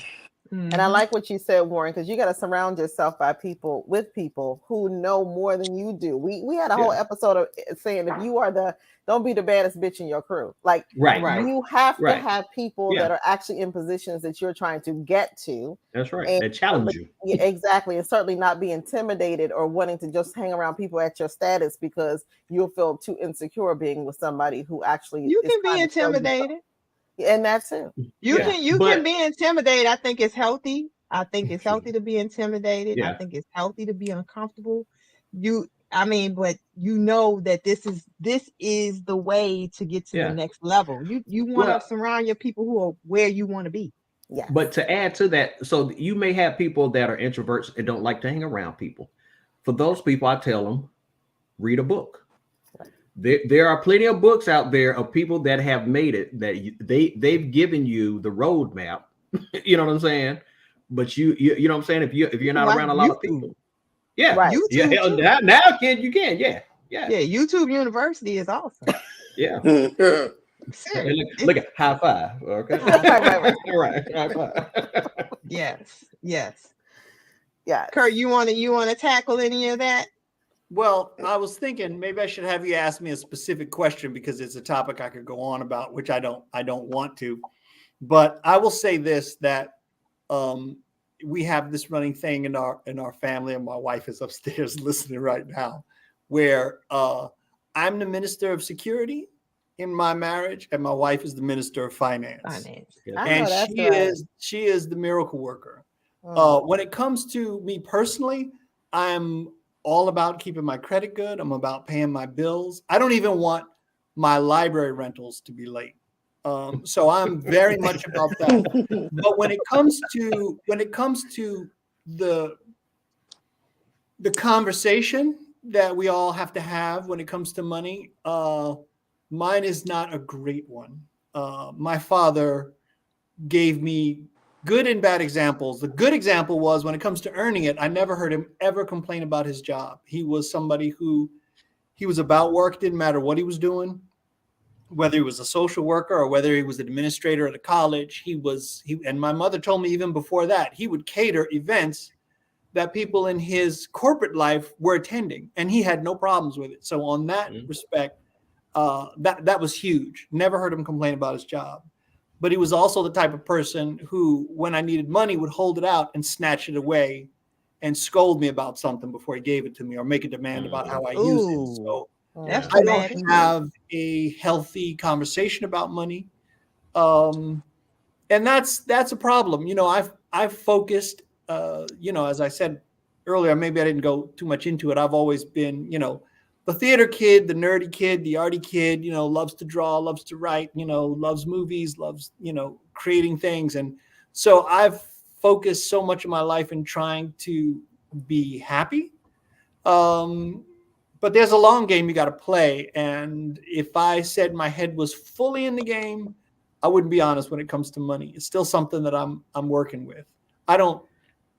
And I like what you said, Warren, because you got to surround yourself with people who know more than you do. We had a whole episode of saying if you are don't be the baddest bitch in your crew. Like, you have to have people that are actually in positions that you're trying to get to. That's right. They challenge you. Yeah, exactly. And certainly not be intimidated or wanting to just hang around people at your status because you'll feel too insecure being with somebody who actually you can be intimidated. And that too. You can be intimidated. I think it's healthy. I think it's healthy to be intimidated. I think it's healthy to be uncomfortable. But you know that this is the way to get to the next level. You want to surround your people who are where you want to be. Yeah. But to add to that, so you may have people that are introverts and don't like to hang around people. For those people, I tell them, read a book. There are plenty of books out there of people that have made it, that they've given you the roadmap. You know what I'm saying? But you know what I'm saying? If you're not around a lot of people, right. Now you can. Yeah. YouTube University is awesome. Yeah. Look at high five. Okay. Right. High five. Yes. Yeah. Kurt, you want to tackle any of that? Well, I was thinking maybe I should have you ask me a specific question because it's a topic I could go on about, which I don't want to. But I will say this, that we have this running thing in our family, and my wife is upstairs listening right now, where I'm the minister of security in my marriage, and my wife is the minister of finance. And she is the miracle worker. When it comes to me personally, I'm all about keeping my credit good. I'm about paying my bills. I don't even want my library rentals to be late. So I'm very much about that. But when it comes to the conversation that we all have to have when it comes to money, mine is not a great one. My father gave me good and bad examples. The good example was when it comes to earning it, I never heard him ever complain about his job. He was somebody who he was about work, didn't matter what he was doing, whether he was a social worker or whether he was an administrator at a college. And my mother told me even before that, he would cater events that people in his corporate life were attending, and he had no problems with it. So on that respect, that was huge. Never heard him complain about his job. But he was also the type of person who, when I needed money, would hold it out and snatch it away and scold me about something before he gave it to me or make a demand about how I use it. So I don't have a healthy conversation about money. And that's a problem. You know, I've focused, as I said earlier, maybe I didn't go too much into it. I've always been, the theater kid, the nerdy kid, the arty kid, loves to draw, loves to write, loves movies, loves, creating things. And so I've focused so much of my life in trying to be happy. But there's a long game you got to play. And if I said my head was fully in the game, I wouldn't be honest when it comes to money. It's still something that I'm working with. I don't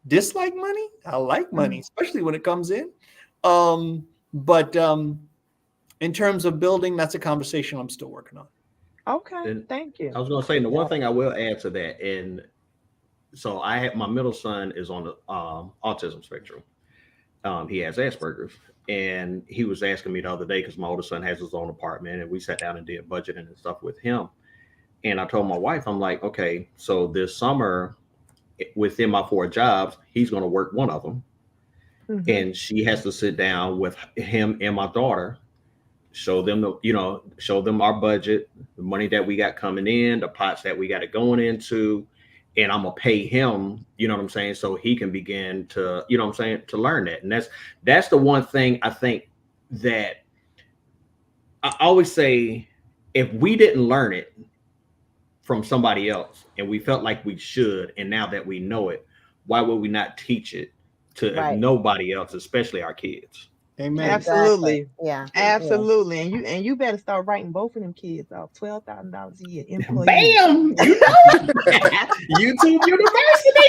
dislike money. I like money, especially when it comes in. But in terms of building, that's a conversation I'm still working on. Okay, thank you. I was going to say, the one thing I will add to that, and so my middle son is on the autism spectrum. He has Asperger's, and he was asking me the other day because my older son has his own apartment, and we sat down and did budgeting and stuff with him. And I told my wife, I'm like, okay, so this summer, within my 4 jobs, he's going to work one of them. And she has to sit down with him and my daughter, show them our budget, the money that we got coming in, the pots that we got it going into, and I'm gonna pay him, you know what I'm saying, so he can begin to, to learn that. And that's the one thing I think that I always say, if we didn't learn it from somebody else and we felt like we should, and now that we know it, why would we not teach it to nobody else, especially our kids? Amen. Absolutely. Exactly. Yeah. Absolutely. Yeah. And you better start writing both of them kids off $12,000 a year. Employee. Bam! YouTube University.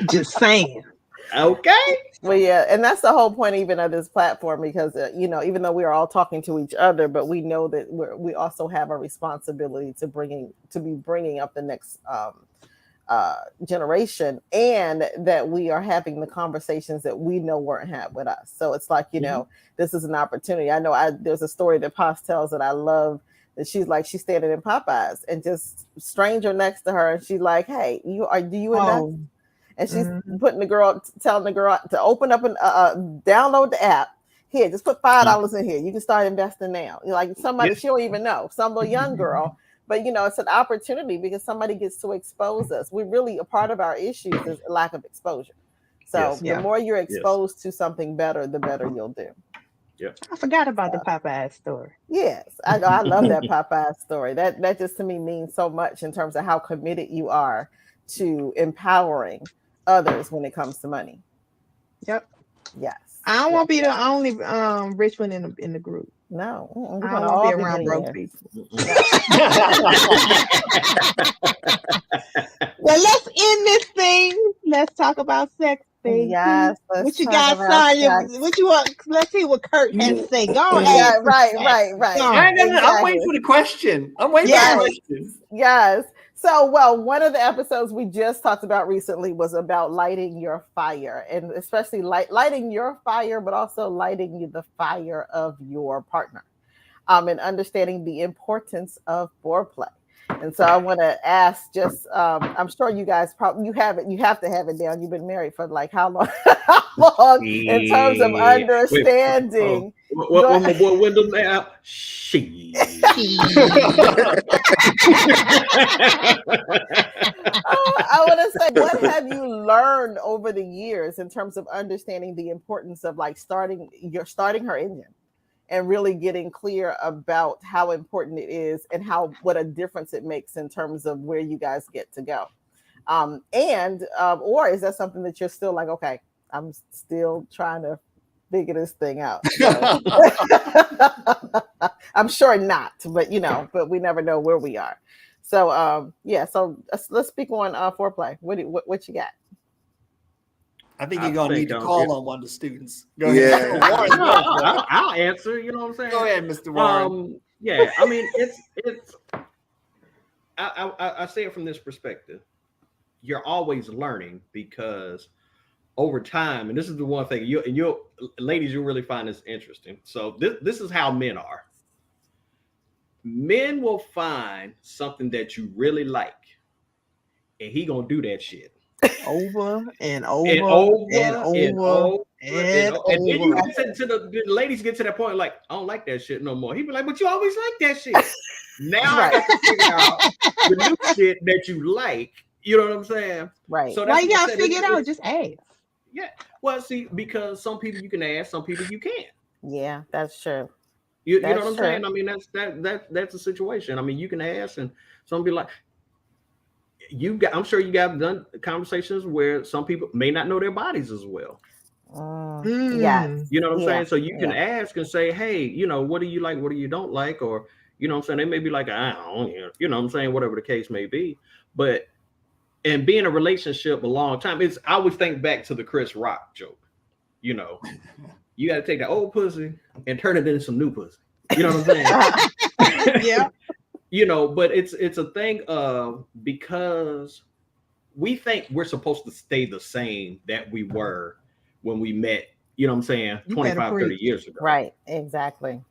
Just saying. Okay. Well, yeah, and that's the whole point even of this platform, because you know, even though we are all talking to each other, but we know that we also have a responsibility to be bringing up the next generation, and that we are having the conversations that we know weren't had with us. So it's like, you know, this is an opportunity. I know there's a story that Paz tells that I love, that she's standing in Popeyes and just stranger next to her, and she's like, hey, do you invest? And she's telling the girl to open up and download the app. Here, just put $5 in here. You can start investing now. Like somebody, she don't even know, some little young girl. But you know, it's an opportunity because somebody gets to expose us. We really, a part of our issues is lack of exposure. So the more you're exposed to something better, the better you'll do. Yeah, I forgot about the Popeye story. Yes, I love that Popeye story. That just to me means so much in terms of how committed you are to empowering others when it comes to money. Yep. Yes. I don't want to be the only rich one in the group. No, I don't want to be around broke people. Well, let's end this thing. Let's talk about sex, baby. Yes. What you got, Sonya? What you want? Let's see what Kurt has to say. Go ahead. Right. I'm waiting for the question. Yes. So, well, one of the episodes we just talked about recently was about lighting your fire, and especially lighting your fire, but also lighting the fire of your partner, and understanding the importance of foreplay. And so I want to ask, just I'm sure you guys you have to have it down. You've been married for like how long? In terms of understanding. What my boy Wendell now? She. I want to say, what have you learned over the years in terms of understanding the importance of like starting her engine, and really getting clear about how important it is and what a difference it makes in terms of where you guys get to go. Or is that something that you're still like, okay, I'm still trying to figure this thing out? So, I'm sure not, but but we never know where we are. So so let's speak on foreplay. What you got? I think you're gonna need to call on one of the students. Go ahead. I'll answer. You know what I'm saying? Go ahead, Mr. Warren. Yeah, I mean, it's. I say it from this perspective. You're always learning, because over time, and this is the one thing you ladies, you'll really find this interesting. So this is how men are. Men will find something that you really like, and he gonna do that shit over and over and over. And then you over. get to the ladies get to that point like, I don't like that shit no more. He be like, but you always like that shit. Now I got to figure out the new shit that you like. You know what I'm saying? Right. So why you gotta figure it out? Just ask. Yeah. Well, see, because some people you can ask, some people you can't. Yeah, that's true. You know what I'm saying? I mean, that's a situation. I mean, you can ask, and some be like, I'm sure you guys done conversations where some people may not know their bodies as well. Yes. You know what I'm saying? So you can ask and say, hey, what do you like? What do you don't like? Or, you know what I'm saying? They may be like, I don't, you know what I'm saying? Whatever the case may be. But, and being in a relationship a long time, I always think back to the Chris Rock joke. You got to take that old pussy and turn it into some new pussy. You know what I'm saying? Yeah. But it's a thing of, because we think we're supposed to stay the same that we were when we met, you know what I'm saying, 25, 30 years ago. Right, exactly.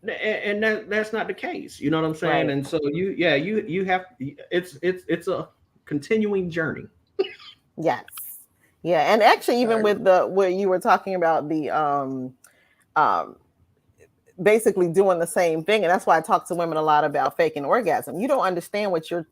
And that's not the case. You know what I'm saying? Right. And so you have, it's a continuing journey. Yes. Yeah. And actually, even with what you were talking about, the basically doing the same thing. And that's why I talk to women a lot about faking orgasm. You don't understand what you're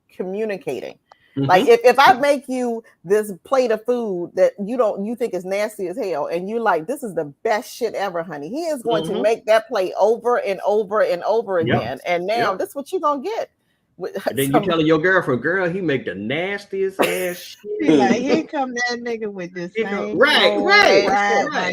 communicating. Mm-hmm. Like if I make you this plate of food that you think is nasty as hell, and you like, this is the best shit ever, honey. He is going to make that plate over and over and over again. And now this is what you're gonna get. And then you telling your girlfriend, girl, he make the nastiest ass shit. Like, here come that nigga with this thing. Right. Yeah. I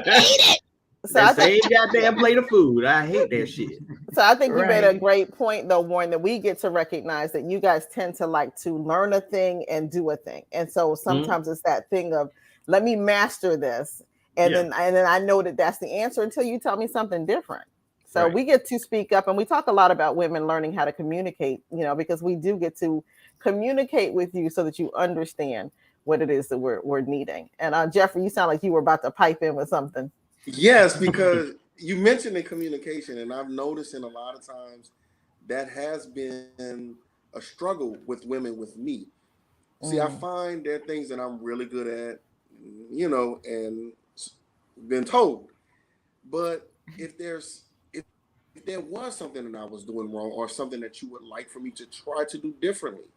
hate it. So that same goddamn plate of food. I hate that shit. So I think you made a Right. great point, though, Warren, that we get to recognize that you guys tend to like to learn a thing and do a thing. And so sometimes it's that thing of, let me master this. And then I know that that's the answer until you tell me something different. So we get to speak up, and we talk a lot about women learning how to communicate, because we do get to communicate with you so that you understand what it is that we're needing. And Jeffrey, you sound like you were about to pipe in with something. Yes, because you mentioned the communication, and I've noticed in a lot of times that has been a struggle with women with me. See, I find there are things that I'm really good at, and been told. But if there was something that I was doing wrong or something that you would like for me to try to do differently,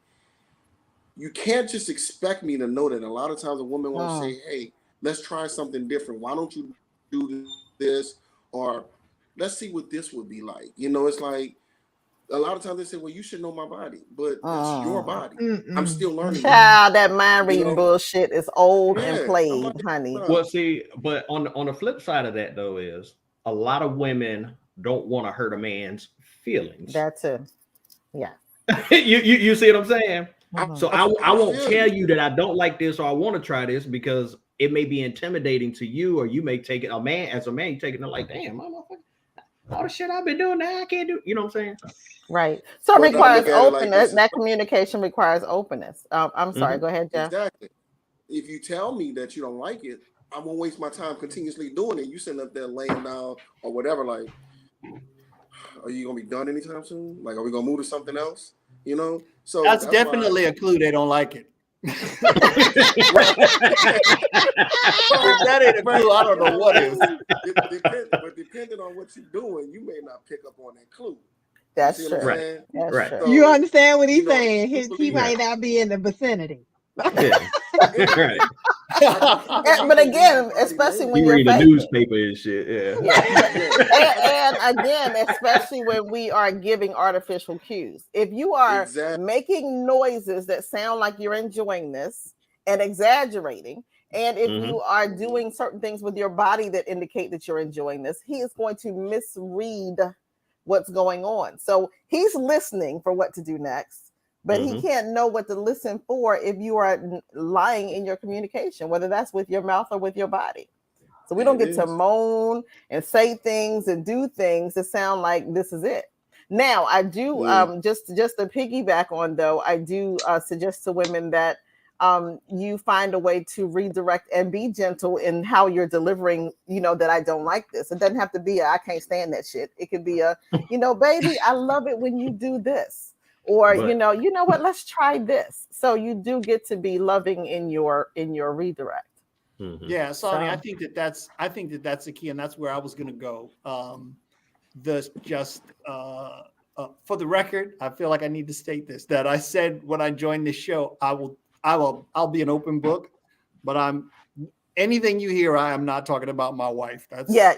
you can't just expect me to know that. A lot of times a woman won't say, hey, let's try something different. Why don't you do this? Or let's see what this would be like. It's like a lot of times they say, well, you should know my body, but it's your body. I'm still learning. Child, that mind reading bullshit is old and played, like, honey. Well, see, but on the flip side of that, though, is a lot of women don't want to hurt a man's feelings. That's it. Yeah. you see what I'm saying? So I won't tell you that I don't like this or I want to try this because it may be intimidating to you, or you may take it, as a man, you take it like, damn, all the shit I've been doing now, I can't do. You know what I'm saying? Right. So it requires openness. That communication requires openness. I'm sorry. Go ahead, Jeff. Exactly. If you tell me that you don't like it, I won't waste my time continuously doing it. You sitting up there laying down or whatever, like, are you gonna be done anytime soon? Like, are we gonna move to something else? So that's definitely a clue they don't like it. If that ain't a clue, I don't know what is. But depending on what you're doing, you may not pick up on that clue. That's You true. right. That's true. So, You understand what he's saying? He might not be in the vicinity. Right. But again, especially when you you're read the newspaper and shit, and again, especially when we are giving artificial cues. If you are making noises that sound like you're enjoying this and exaggerating, and if you are doing certain things with your body that indicate that you're enjoying this, he is going to misread what's going on. So he's listening for what to do next. But he can't know what to listen for if you are lying in your communication, whether that's with your mouth or with your body. So we don't get to moan and say things and do things that sound like this is it. Now, I do just to piggyback on, though, I do suggest to women that you find a way to redirect and be gentle in how you're delivering, that I don't like this. It doesn't have to be I can't stand that shit. It could be baby, I love it when you do this. Or, you know what, let's try this. So you do get to be loving in your redirect. Yeah, Sonny, I think that's the key, and that's where I was going to go. For the record, I feel like I need to state this, that I said when I joined this show, I'll be an open book, but anything you hear, I am not talking about my wife.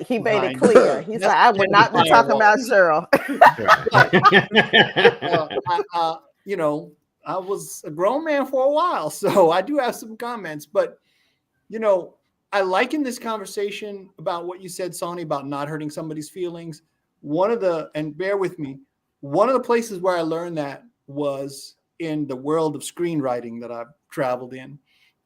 He made it clear. He's like, I would not be talking about Cheryl. I was a grown man for a while, so I do have some comments. But I like in this conversation about what you said, Sonny, about not hurting somebody's feelings. And bear with me, one of the places where I learned that was in the world of screenwriting that I've traveled in.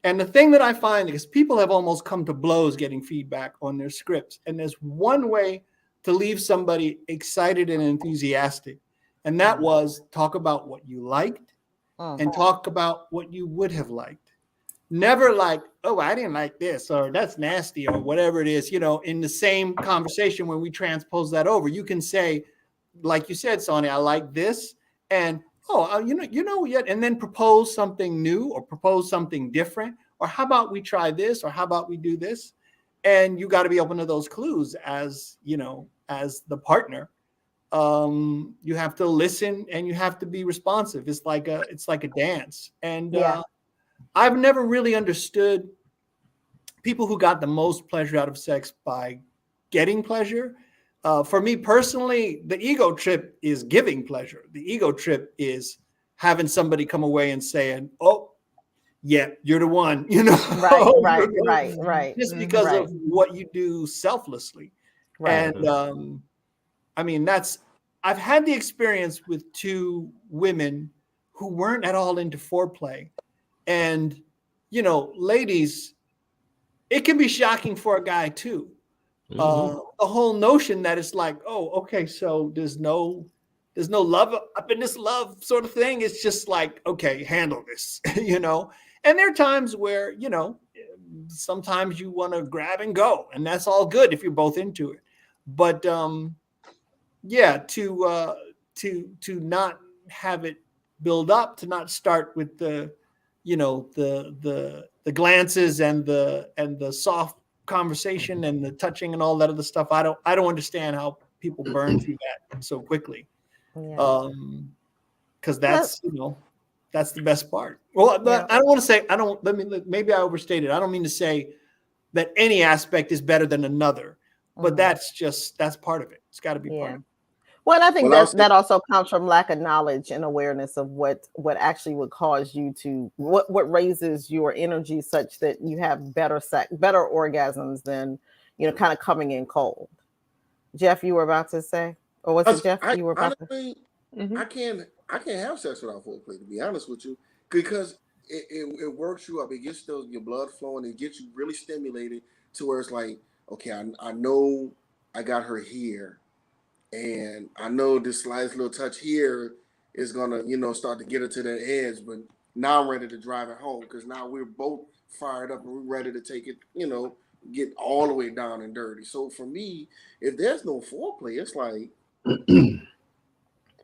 And the thing that I find is people have almost come to blows getting feedback on their scripts. And there's one way to leave somebody excited and enthusiastic. And that was talk about what you liked and talk about what you would have liked. Never like, oh, I didn't like this, or that's nasty, or whatever it is, in the same conversation. When we transpose that over, you can say, like you said, Sonny, I like this. And and then propose something new or propose something different, or how about we try this, or how about we do this? And you got to be open to those clues as the partner. You have to listen and you have to be responsive. It's like a dance. And I've never really understood people who got the most pleasure out of sex by getting pleasure. For me personally, the ego trip is giving pleasure. The ego trip is having somebody come away and saying, oh, yeah, you're the one, Right. Just because of what you do selflessly. Right. And I've had the experience with two women who weren't at all into foreplay. And, you know, ladies, it can be shocking for a guy too. The whole notion that it's like, oh, okay, so there's no love up in this love sort of thing. It's just like, okay, handle this, you know. And there are times where, you know, sometimes you want to grab and go, and that's all good if you're both into it. But yeah, to not have it build up, to not start with the, you know, the glances and the soft conversation and the touching and all that other stuff. I don't understand how people burn through that so quickly. Yeah. Because that's, you know, that's the best part. Well, but I don't want to say, maybe I overstated. I don't mean to say that any aspect is better than another, but that's part of it. It's got to be part of it. Well, and I think that also comes from lack of knowledge and awareness of what actually would cause you to, what raises your energy such that you have better orgasms than, you know, kind of coming in cold. Jeff, you were about to say, or was it Jeff? You were about honestly, to. I can't have sex without foreplay, to be honest with you, because it works you up. It gets your blood flowing. It gets you really stimulated to where it's like, okay, I know I got her here. And I know this slightest little touch here is gonna, you know, start to get her to that edge. But now I'm ready to drive it home because now we're both fired up and we're ready to take it, you know, get all the way down and dirty. So for me, if there's no foreplay, it's like,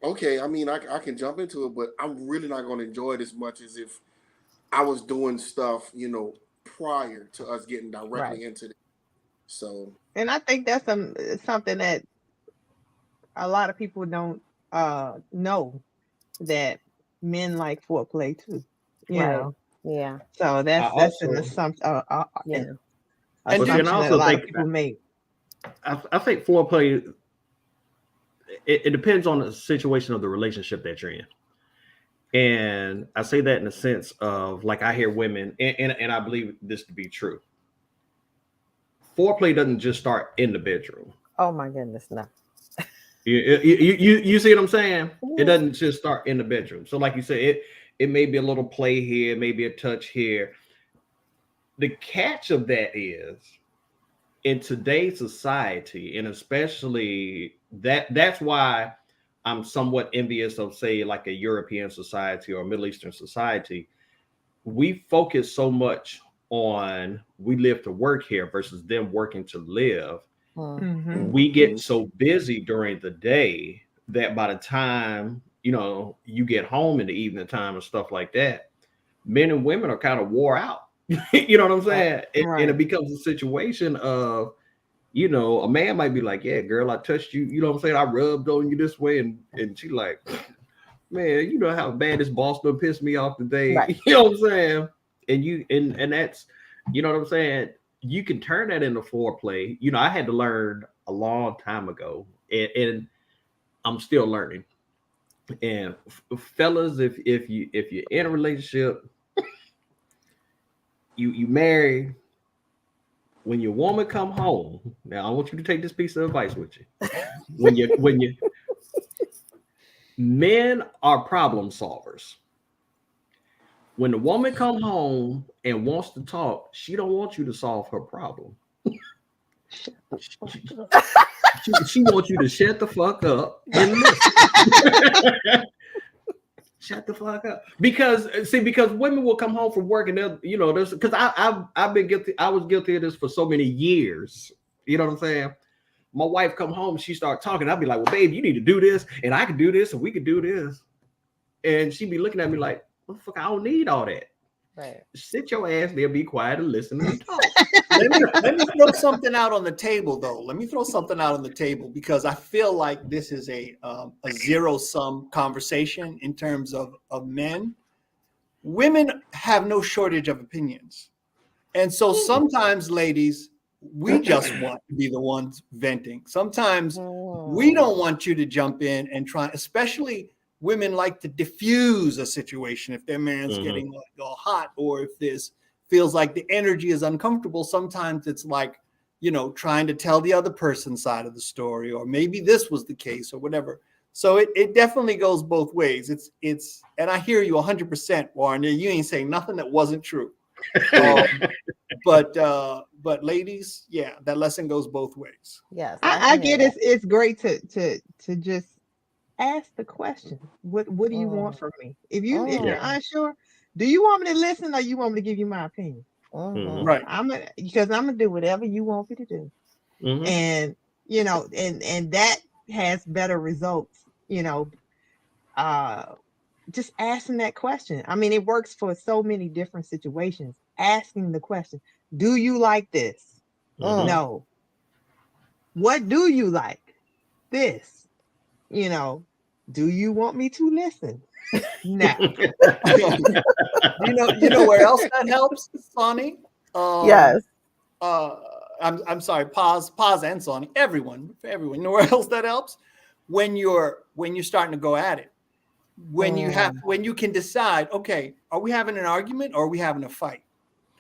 okay, I mean, I can jump into it, but I'm really not going to enjoy it as much as if I was doing stuff, you know, prior to us getting directly into it. So, and I think that's something that a lot of people don't know, that men like foreplay too. You know? Yeah. So that's an assumption. And also a lot of people make. I think foreplay, it depends on the situation of the relationship that you're in. And I say that in the sense of, like, I hear women, and I believe this to be true. Foreplay doesn't just start in the bedroom. Oh my goodness, no. You see what I'm saying? It doesn't just start in the bedroom. So like you said, it may be a little play here, maybe a touch here. The catch of that is, in today's society, and especially that's why I'm somewhat envious of, say, like a European society or a Middle Eastern society. We focus so much on we live to work here versus them working to live. Mm-hmm. We get so busy during the day that by the time, you know, you get home in the evening time and stuff like that, men and women are kind of wore out. You know what I'm saying? And it becomes a situation of, you know, a man might be like, yeah, girl, I touched you. You know what I'm saying? I rubbed on you this way. And she like, man, you know how bad this boss done pissed me off today. Right. You know what I'm saying? And that's, you know what I'm saying? You can turn that into foreplay. You know, I had to learn a long time ago, and I'm still learning. And fellas, if you're in a relationship, you married, when your woman come home, now I want you to take this piece of advice with you. When you men are problem solvers. When the woman come home and wants to talk, she don't want you to solve her problem. She wants you to shut the fuck up and listen. Shut the fuck up. Because women will come home from work and they'll, you know, there's, because I've been guilty. I was guilty of this for so many years. You know what I'm saying? My wife come home, she start talking. I'll be like, well, babe, you need to do this, and I can do this, and we can do this. And she'd be looking at me like, motherfucker, I don't need all that. Right. Sit your ass there, be quiet, and listen and talk. Let me throw something out on the table, though. Let me throw something out on the table, because I feel like this is a zero-sum conversation in terms of men. Women have no shortage of opinions. And so sometimes, ladies, we just want to be the ones venting. Sometimes we don't want you to jump in and try, especially women like to diffuse a situation if their man's getting like all hot, or if this feels like the energy is uncomfortable. Sometimes it's like, you know, trying to tell the other person's side of the story, or maybe this was the case or whatever. So it definitely goes both ways. It's and I hear you 100%, Warren. You ain't saying nothing that wasn't true. But ladies, yeah, that lesson goes both ways. Yes, I can hear get that. it's great to just ask the question. What do you want from me? If you're unsure, do you want me to listen or you want me to give you my opinion? Right. Because I'm gonna do whatever you want me to do. And and that has better results, just asking that question. I mean, it works for so many different situations. Asking the question, do you like this? No. What do you like? This. Do you want me to listen? No. You know where else that helps, Sonny? Yes. I'm sorry, pause and Sonny. Everyone. You know where else that helps? When you're starting to go at it. When you can decide, okay, are we having an argument or are we having a fight?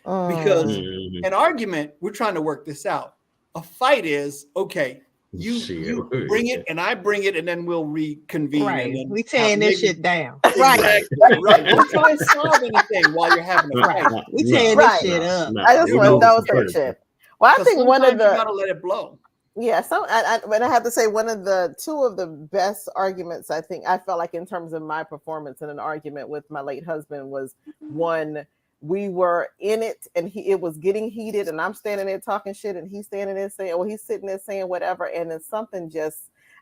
Because an argument, we're trying to work this out. A fight is, okay, you bring it and I bring it, and then we'll reconvene. Right. And then we tearing this shit down. Right. Don't try to solve anything while you're having a fight. We tearing this shit up. I just want those that shit. Well, I think one of the you gotta let it blow. Yeah, but I have to say two of the best arguments I felt like in terms of my performance in an argument with my late husband was one. We were in it and it was getting heated and I'm standing there talking shit and he's standing there saying, well, he's sitting there saying whatever. And then something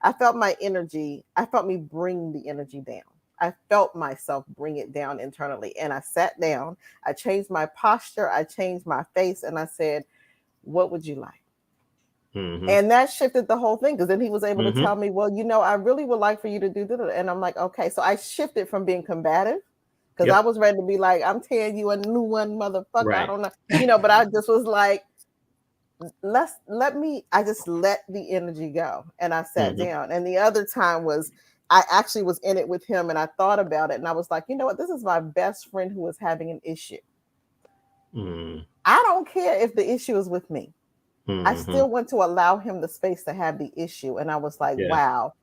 I felt me bring the energy down. I felt myself bring it down internally. And I sat down, I changed my posture, I changed my face, and I said, what would you like? And that shifted the whole thing because then he was able to tell me, well, I really would like for you to do that. And I'm like, okay. So I shifted from being combative because I was ready to be like, I'm tearing you a new one, motherfucker. Right. I don't know, but I just was like, I just let the energy go. And I sat down. And the other time was, I actually was in it with him and I thought about it. And I was like, you know what? This is my best friend who is having an issue. I don't care if the issue is with me. I still want to allow him the space to have the issue. And I was like, wow,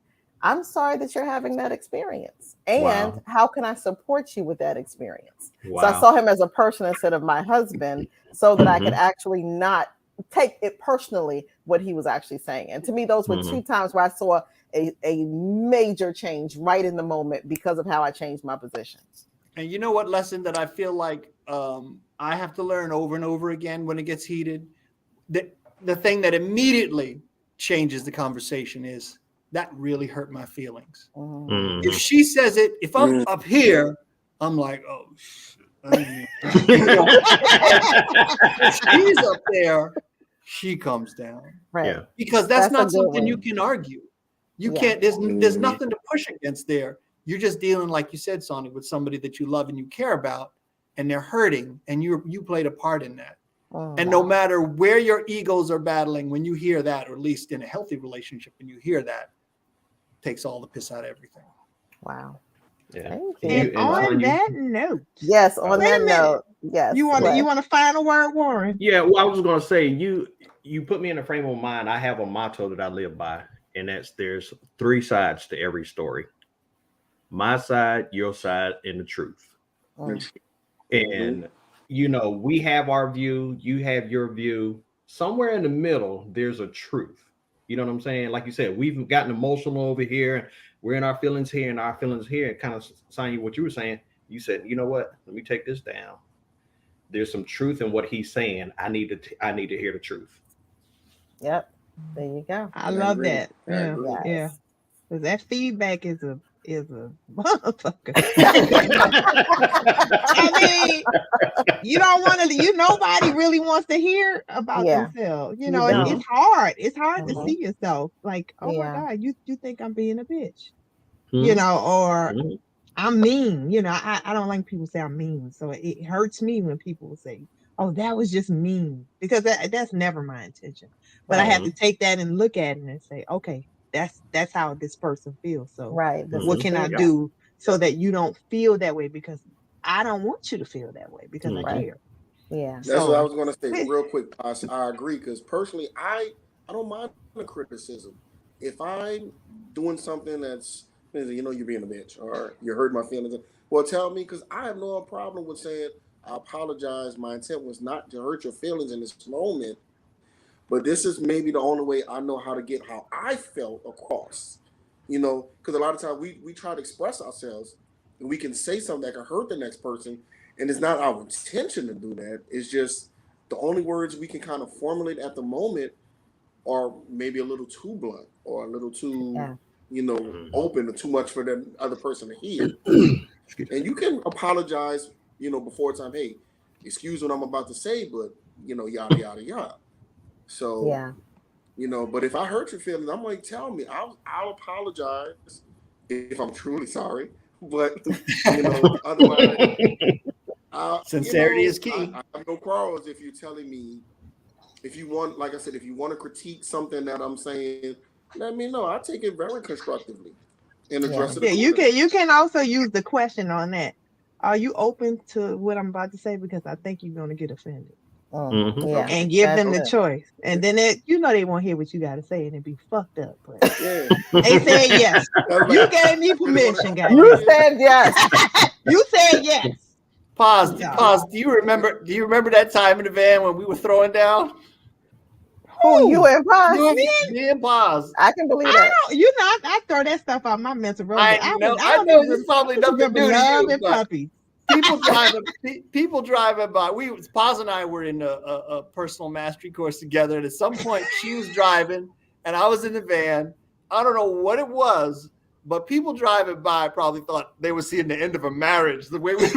I'm sorry that you're having that experience. And how can I support you with that experience? Wow. So I saw him as a person instead of my husband so that I could actually not take it personally what he was actually saying. And to me, those were two times where I saw a major change right in the moment because of how I changed my position. And you know what lesson that I feel like I have to learn over and over again when it gets heated? The thing that immediately changes the conversation is that really hurt my feelings. If she says it, if I'm up here, I'm like, oh, shit. If she's up there, she comes down. Right. Yeah. Because that's not something you can argue. You can't, there's nothing to push against there. You're just dealing, like you said, Sonny, with somebody that you love and you care about, and they're hurting, and you played a part in that. And no matter where your egos are battling, when you hear that, or at least in a healthy relationship, when you hear that, it takes all the piss out of everything. Wow. Yeah. Thank you. And on that note. Yes, on that note. Yes. You want a final word, Warren? Yeah, well, I was going to say, you put me in a frame of mind. I have a motto that I live by, and that's there's 3 sides to every story. My side, your side, and the truth. And we have our view, you have your view. Somewhere in the middle, there's a truth. You know what I'm saying? Like you said, we've gotten emotional over here. We're in our feelings here and our feelings here. And kind of signing what you were saying, you said, you know what? Let me take this down. There's some truth in what he's saying. I need to hear the truth. Yep. There you go. I love that. Yeah. Because that feedback is a motherfucker. I mean, nobody really wants to hear about themselves. It's hard. It's hard to see yourself. Like, oh my God, you think I'm being a bitch. Or I'm mean. I don't like people say I'm mean. So it hurts me when people say, oh, that was just mean. Because that's never my intention. But I have to take that and look at it and say, okay, that's how this person feels. So what can I do so that you don't feel that way? Because I don't want you to feel that way because I care. Yeah. That's what I was going to say real quick, Posse. I agree because personally, I don't mind the criticism. If I'm doing something that's You're being a bitch, or you hurt my feelings. Well, tell me, because I have no problem with saying I apologize. My intent was not to hurt your feelings in this moment, but this is maybe the only way I know how to get how I felt across. Because a lot of times we try to express ourselves, and we can say something that can hurt the next person, and it's not our intention to do that. It's just the only words we can kind of formulate at the moment are maybe a little too blunt or a little too, open or too much for the other person to hear. And you can apologize, before time. Hey, excuse what I'm about to say, but yada yada yada. So but if I hurt your feelings, I'm like, tell me. I'll apologize if I'm truly sorry. But otherwise, sincerity is key. I have no quarrels if you're telling me. If you want, like I said, if you want to critique something that I'm saying, let me know. I take it very constructively and address it. Yeah, you can also use the question on that. Are you open to what I'm about to say? Because I think you're going to get offended. Yeah, and give them the choice, and then they won't hear what you got to say, and it be fucked up. But they said yes. You gave me permission, guys. You said yes. You said yes. Pause. Do you remember that time in the van when we were throwing down? Who, you and Paz? Me and Paz. I can believe that. I throw that stuff out my mental road. I know this is probably nothing to do love to and you, puppies. People driving by. Paz and I were in a personal mastery course together, and at some point she was driving and I was in the van. I don't know what it was, but people driving by probably thought they were seeing the end of a marriage. The way we were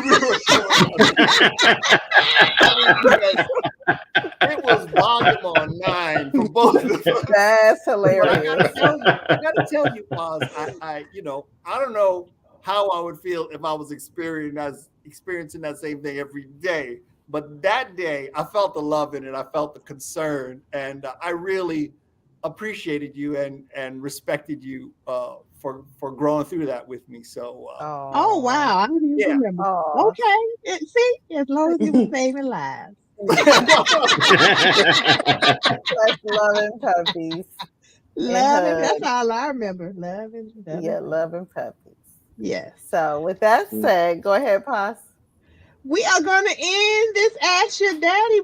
it was volume on 9 for both of us. That's hilarious. I gotta tell you, Paz. I don't know how I would feel if I was experiencing that same thing every day. But that day, I felt the love in it. I felt the concern, and I really appreciated you and respected you for growing through that with me. So, oh wow, I didn't even remember. Okay, see, as long as you were saving lives. That's loving puppies. Loving, that's all I remember. Loving. Loving puppies. Yes. So with that said, go ahead, Paz. We are going to end this Ask Your Daddy.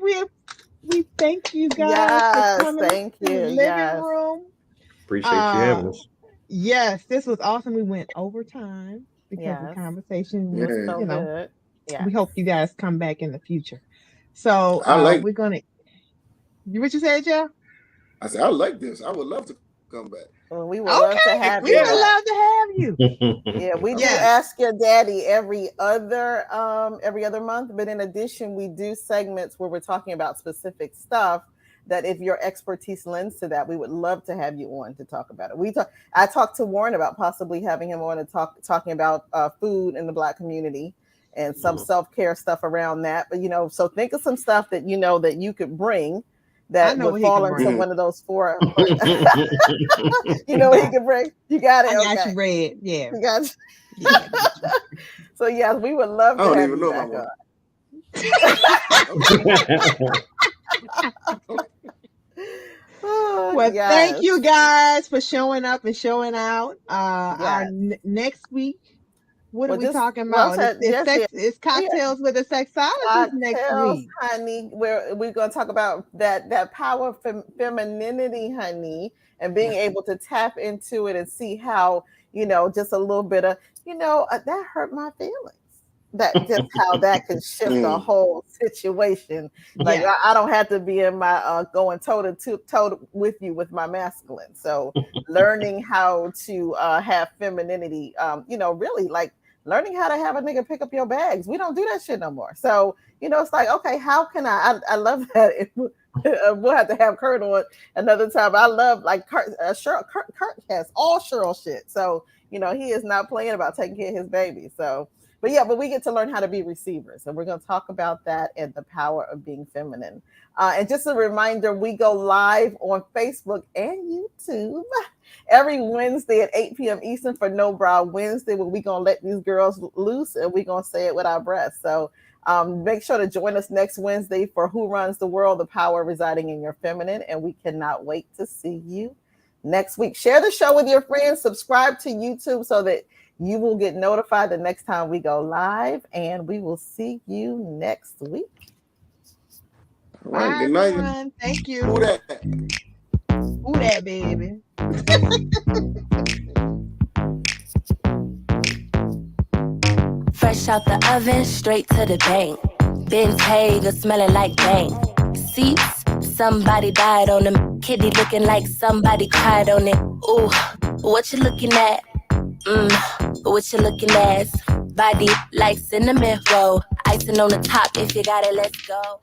We thank you guys for coming to the living room. Appreciate you having us. Yes, this was awesome. We went overtime because the conversation was so good. Yeah. We hope you guys come back in the future. So we're going to. What you said, Jeff? I said I like this. I would love to come back. Well, we would love to have you. We would love to have you. Yeah, we do Ask Your Daddy every other month. But in addition, we do segments where we're talking about specific stuff that if your expertise lends to that, we would love to have you on to talk about it. I talked to Warren about possibly having him on and talking about food in the Black community and some self-care stuff around that. But so think of some stuff that that you could bring that would fall into one of those 4. You know what he can bring? You got it. I got you read. Yeah. You got you. So yes, we would love to have you back on. Well, thank you guys for showing up and showing out. Our next week, what are we talking about? It's cocktails with a sexologist next week, honey. We're going to talk about that power of femininity, honey, and being able to tap into it and see how just a little bit of that hurt my feelings. That just how that can shift the whole situation. Like I don't have to be in my going toe to toe with you with my masculine. So learning how to have femininity, really like learning how to have a nigga pick up your bags. We don't do that shit no more. So it's like, okay, how can I love that. We'll have to have Kurt on another time. I love like Kurt has all Cheryl shit. So he is not playing about taking care of his baby. So. But we get to learn how to be receivers. And we're going to talk about that and the power of being feminine. And just a reminder, we go live on Facebook and YouTube every Wednesday at 8 p.m. Eastern for No Bra Wednesday, where we're going to let these girls loose and we're going to say it with our breasts. So make sure to join us next Wednesday for Who Runs the World, the Power Residing in Your Feminine. And we cannot wait to see you next week. Share the show with your friends. Subscribe to YouTube so that you will get notified the next time we go live. And we will see you next week. All right, Bye, good night. everyone. Thank you. Who that? Who that, baby? Fresh out the oven, straight to the bank. Ben's Hager smelling like bank. Seats, somebody died on them. Kitty looking like somebody cried on it. Ooh, what you looking at? What you looking at? Body like cinnamon roll. Icing on the top if you got it, let's go.